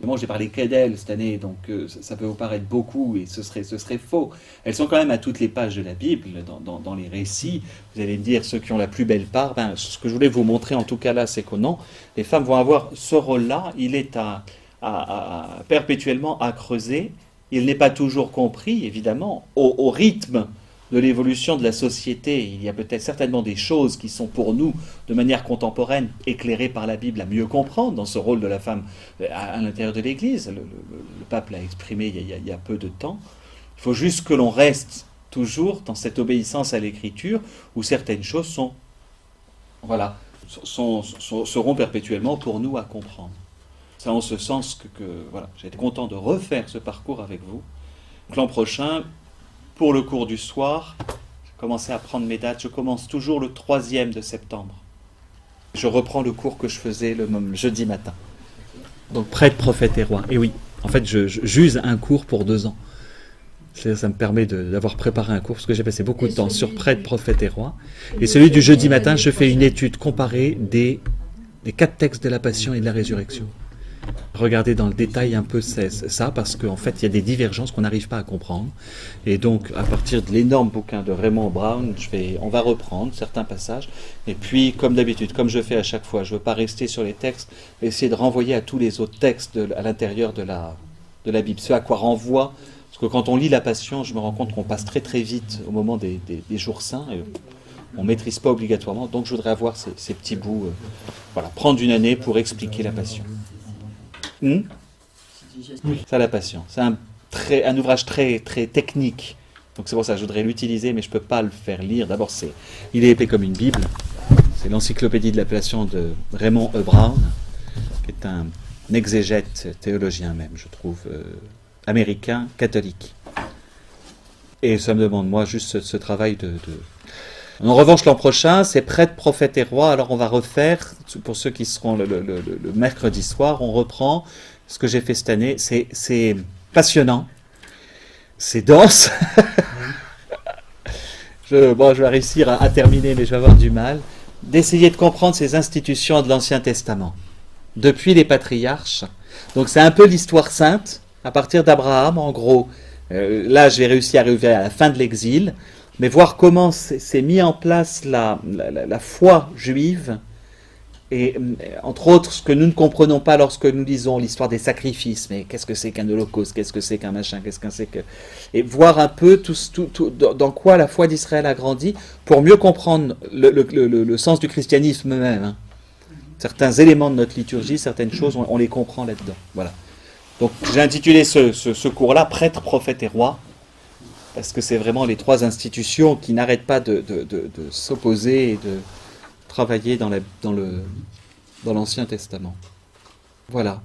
moi j'ai parlé qu'elle cette année, donc ça peut vous paraître beaucoup et ce serait faux. Elles sont quand même à toutes les pages de la Bible, dans les récits. Vous allez me dire, ceux qui ont la plus belle part, ce que je voulais vous montrer en tout cas là, c'est que non, les femmes vont avoir ce rôle-là, il est perpétuellement à creuser. Il n'est pas toujours compris, évidemment, au rythme de l'évolution de la société. Il y a peut-être certainement des choses qui sont pour nous, de manière contemporaine, éclairées par la Bible, à mieux comprendre dans ce rôle de la femme à l'intérieur de l'Église. Le pape l'a exprimé il y a peu de temps. Il faut juste que l'on reste toujours dans cette obéissance à l'Écriture, où certaines choses seront perpétuellement pour nous à comprendre. C'est en ce sens que voilà, j'ai été content de refaire ce parcours avec vous. Donc, l'an prochain, pour le cours du soir, j'ai commencé à prendre mes dates. Je commence toujours le 3e de septembre. Je reprends le cours que je faisais le jeudi matin. Donc prêtre, prophète et roi. Et oui, en fait, j'use un cours pour 2 ans. Ça me permet d'avoir préparé un cours, parce que j'ai passé beaucoup de temps sur prêtre, prophète et roi. Et celui du jeudi matin, je fais une étude comparée des 4 textes de la Passion et de la Résurrection. Regardez dans le détail un peu ça, parce qu'en fait, il y a des divergences qu'on n'arrive pas à comprendre. Et donc, à partir de l'énorme bouquin de Raymond Brown, on va reprendre certains passages. Et puis, comme d'habitude, comme je fais à chaque fois, je ne veux pas rester sur les textes, mais essayer de renvoyer à tous les autres textes à l'intérieur de la Bible. Ce à quoi renvoie. Parce que quand on lit la Passion, je me rends compte qu'on passe très très vite au moment des jours saints. Et on ne maîtrise pas obligatoirement. Donc, je voudrais avoir ces petits bouts. Voilà, prendre une année pour expliquer la Passion. Ça, la Passion. C'est un ouvrage très, très technique. Donc c'est pour ça que je voudrais l'utiliser, mais je ne peux pas le faire lire. D'abord, il est épais comme une Bible. C'est l'encyclopédie de la Passion de Raymond E. Brown, qui est un exégète théologien même, je trouve, américain, catholique. Et ça me demande, moi, juste ce travail de... En revanche, l'an prochain, c'est prêtre, prophète et roi. Alors on va refaire, pour ceux qui seront le mercredi soir, on reprend ce que j'ai fait cette année. C'est passionnant, c'est dense. Je vais réussir à terminer, mais je vais avoir du mal. D'essayer de comprendre ces institutions de l'Ancien Testament, depuis les patriarches. Donc c'est un peu l'histoire sainte, à partir d'Abraham, en gros. Là, j'ai réussi à arriver à la fin de l'exil. Mais voir comment s'est mis en place la foi juive, et entre autres ce que nous ne comprenons pas lorsque nous lisons l'histoire des sacrifices, mais qu'est-ce que c'est qu'un holocauste, qu'est-ce que c'est qu'un machin, qu'est-ce que c'est que... Et voir un peu dans quoi la foi d'Israël a grandi, pour mieux comprendre le sens du christianisme même. Hein. Certains éléments de notre liturgie, certaines choses, on les comprend là-dedans. Voilà. Donc j'ai intitulé ce cours-là « Prêtre, prophète et roi », parce que c'est vraiment les 3 institutions qui n'arrêtent pas de s'opposer et de travailler dans l'Ancien Testament. Voilà.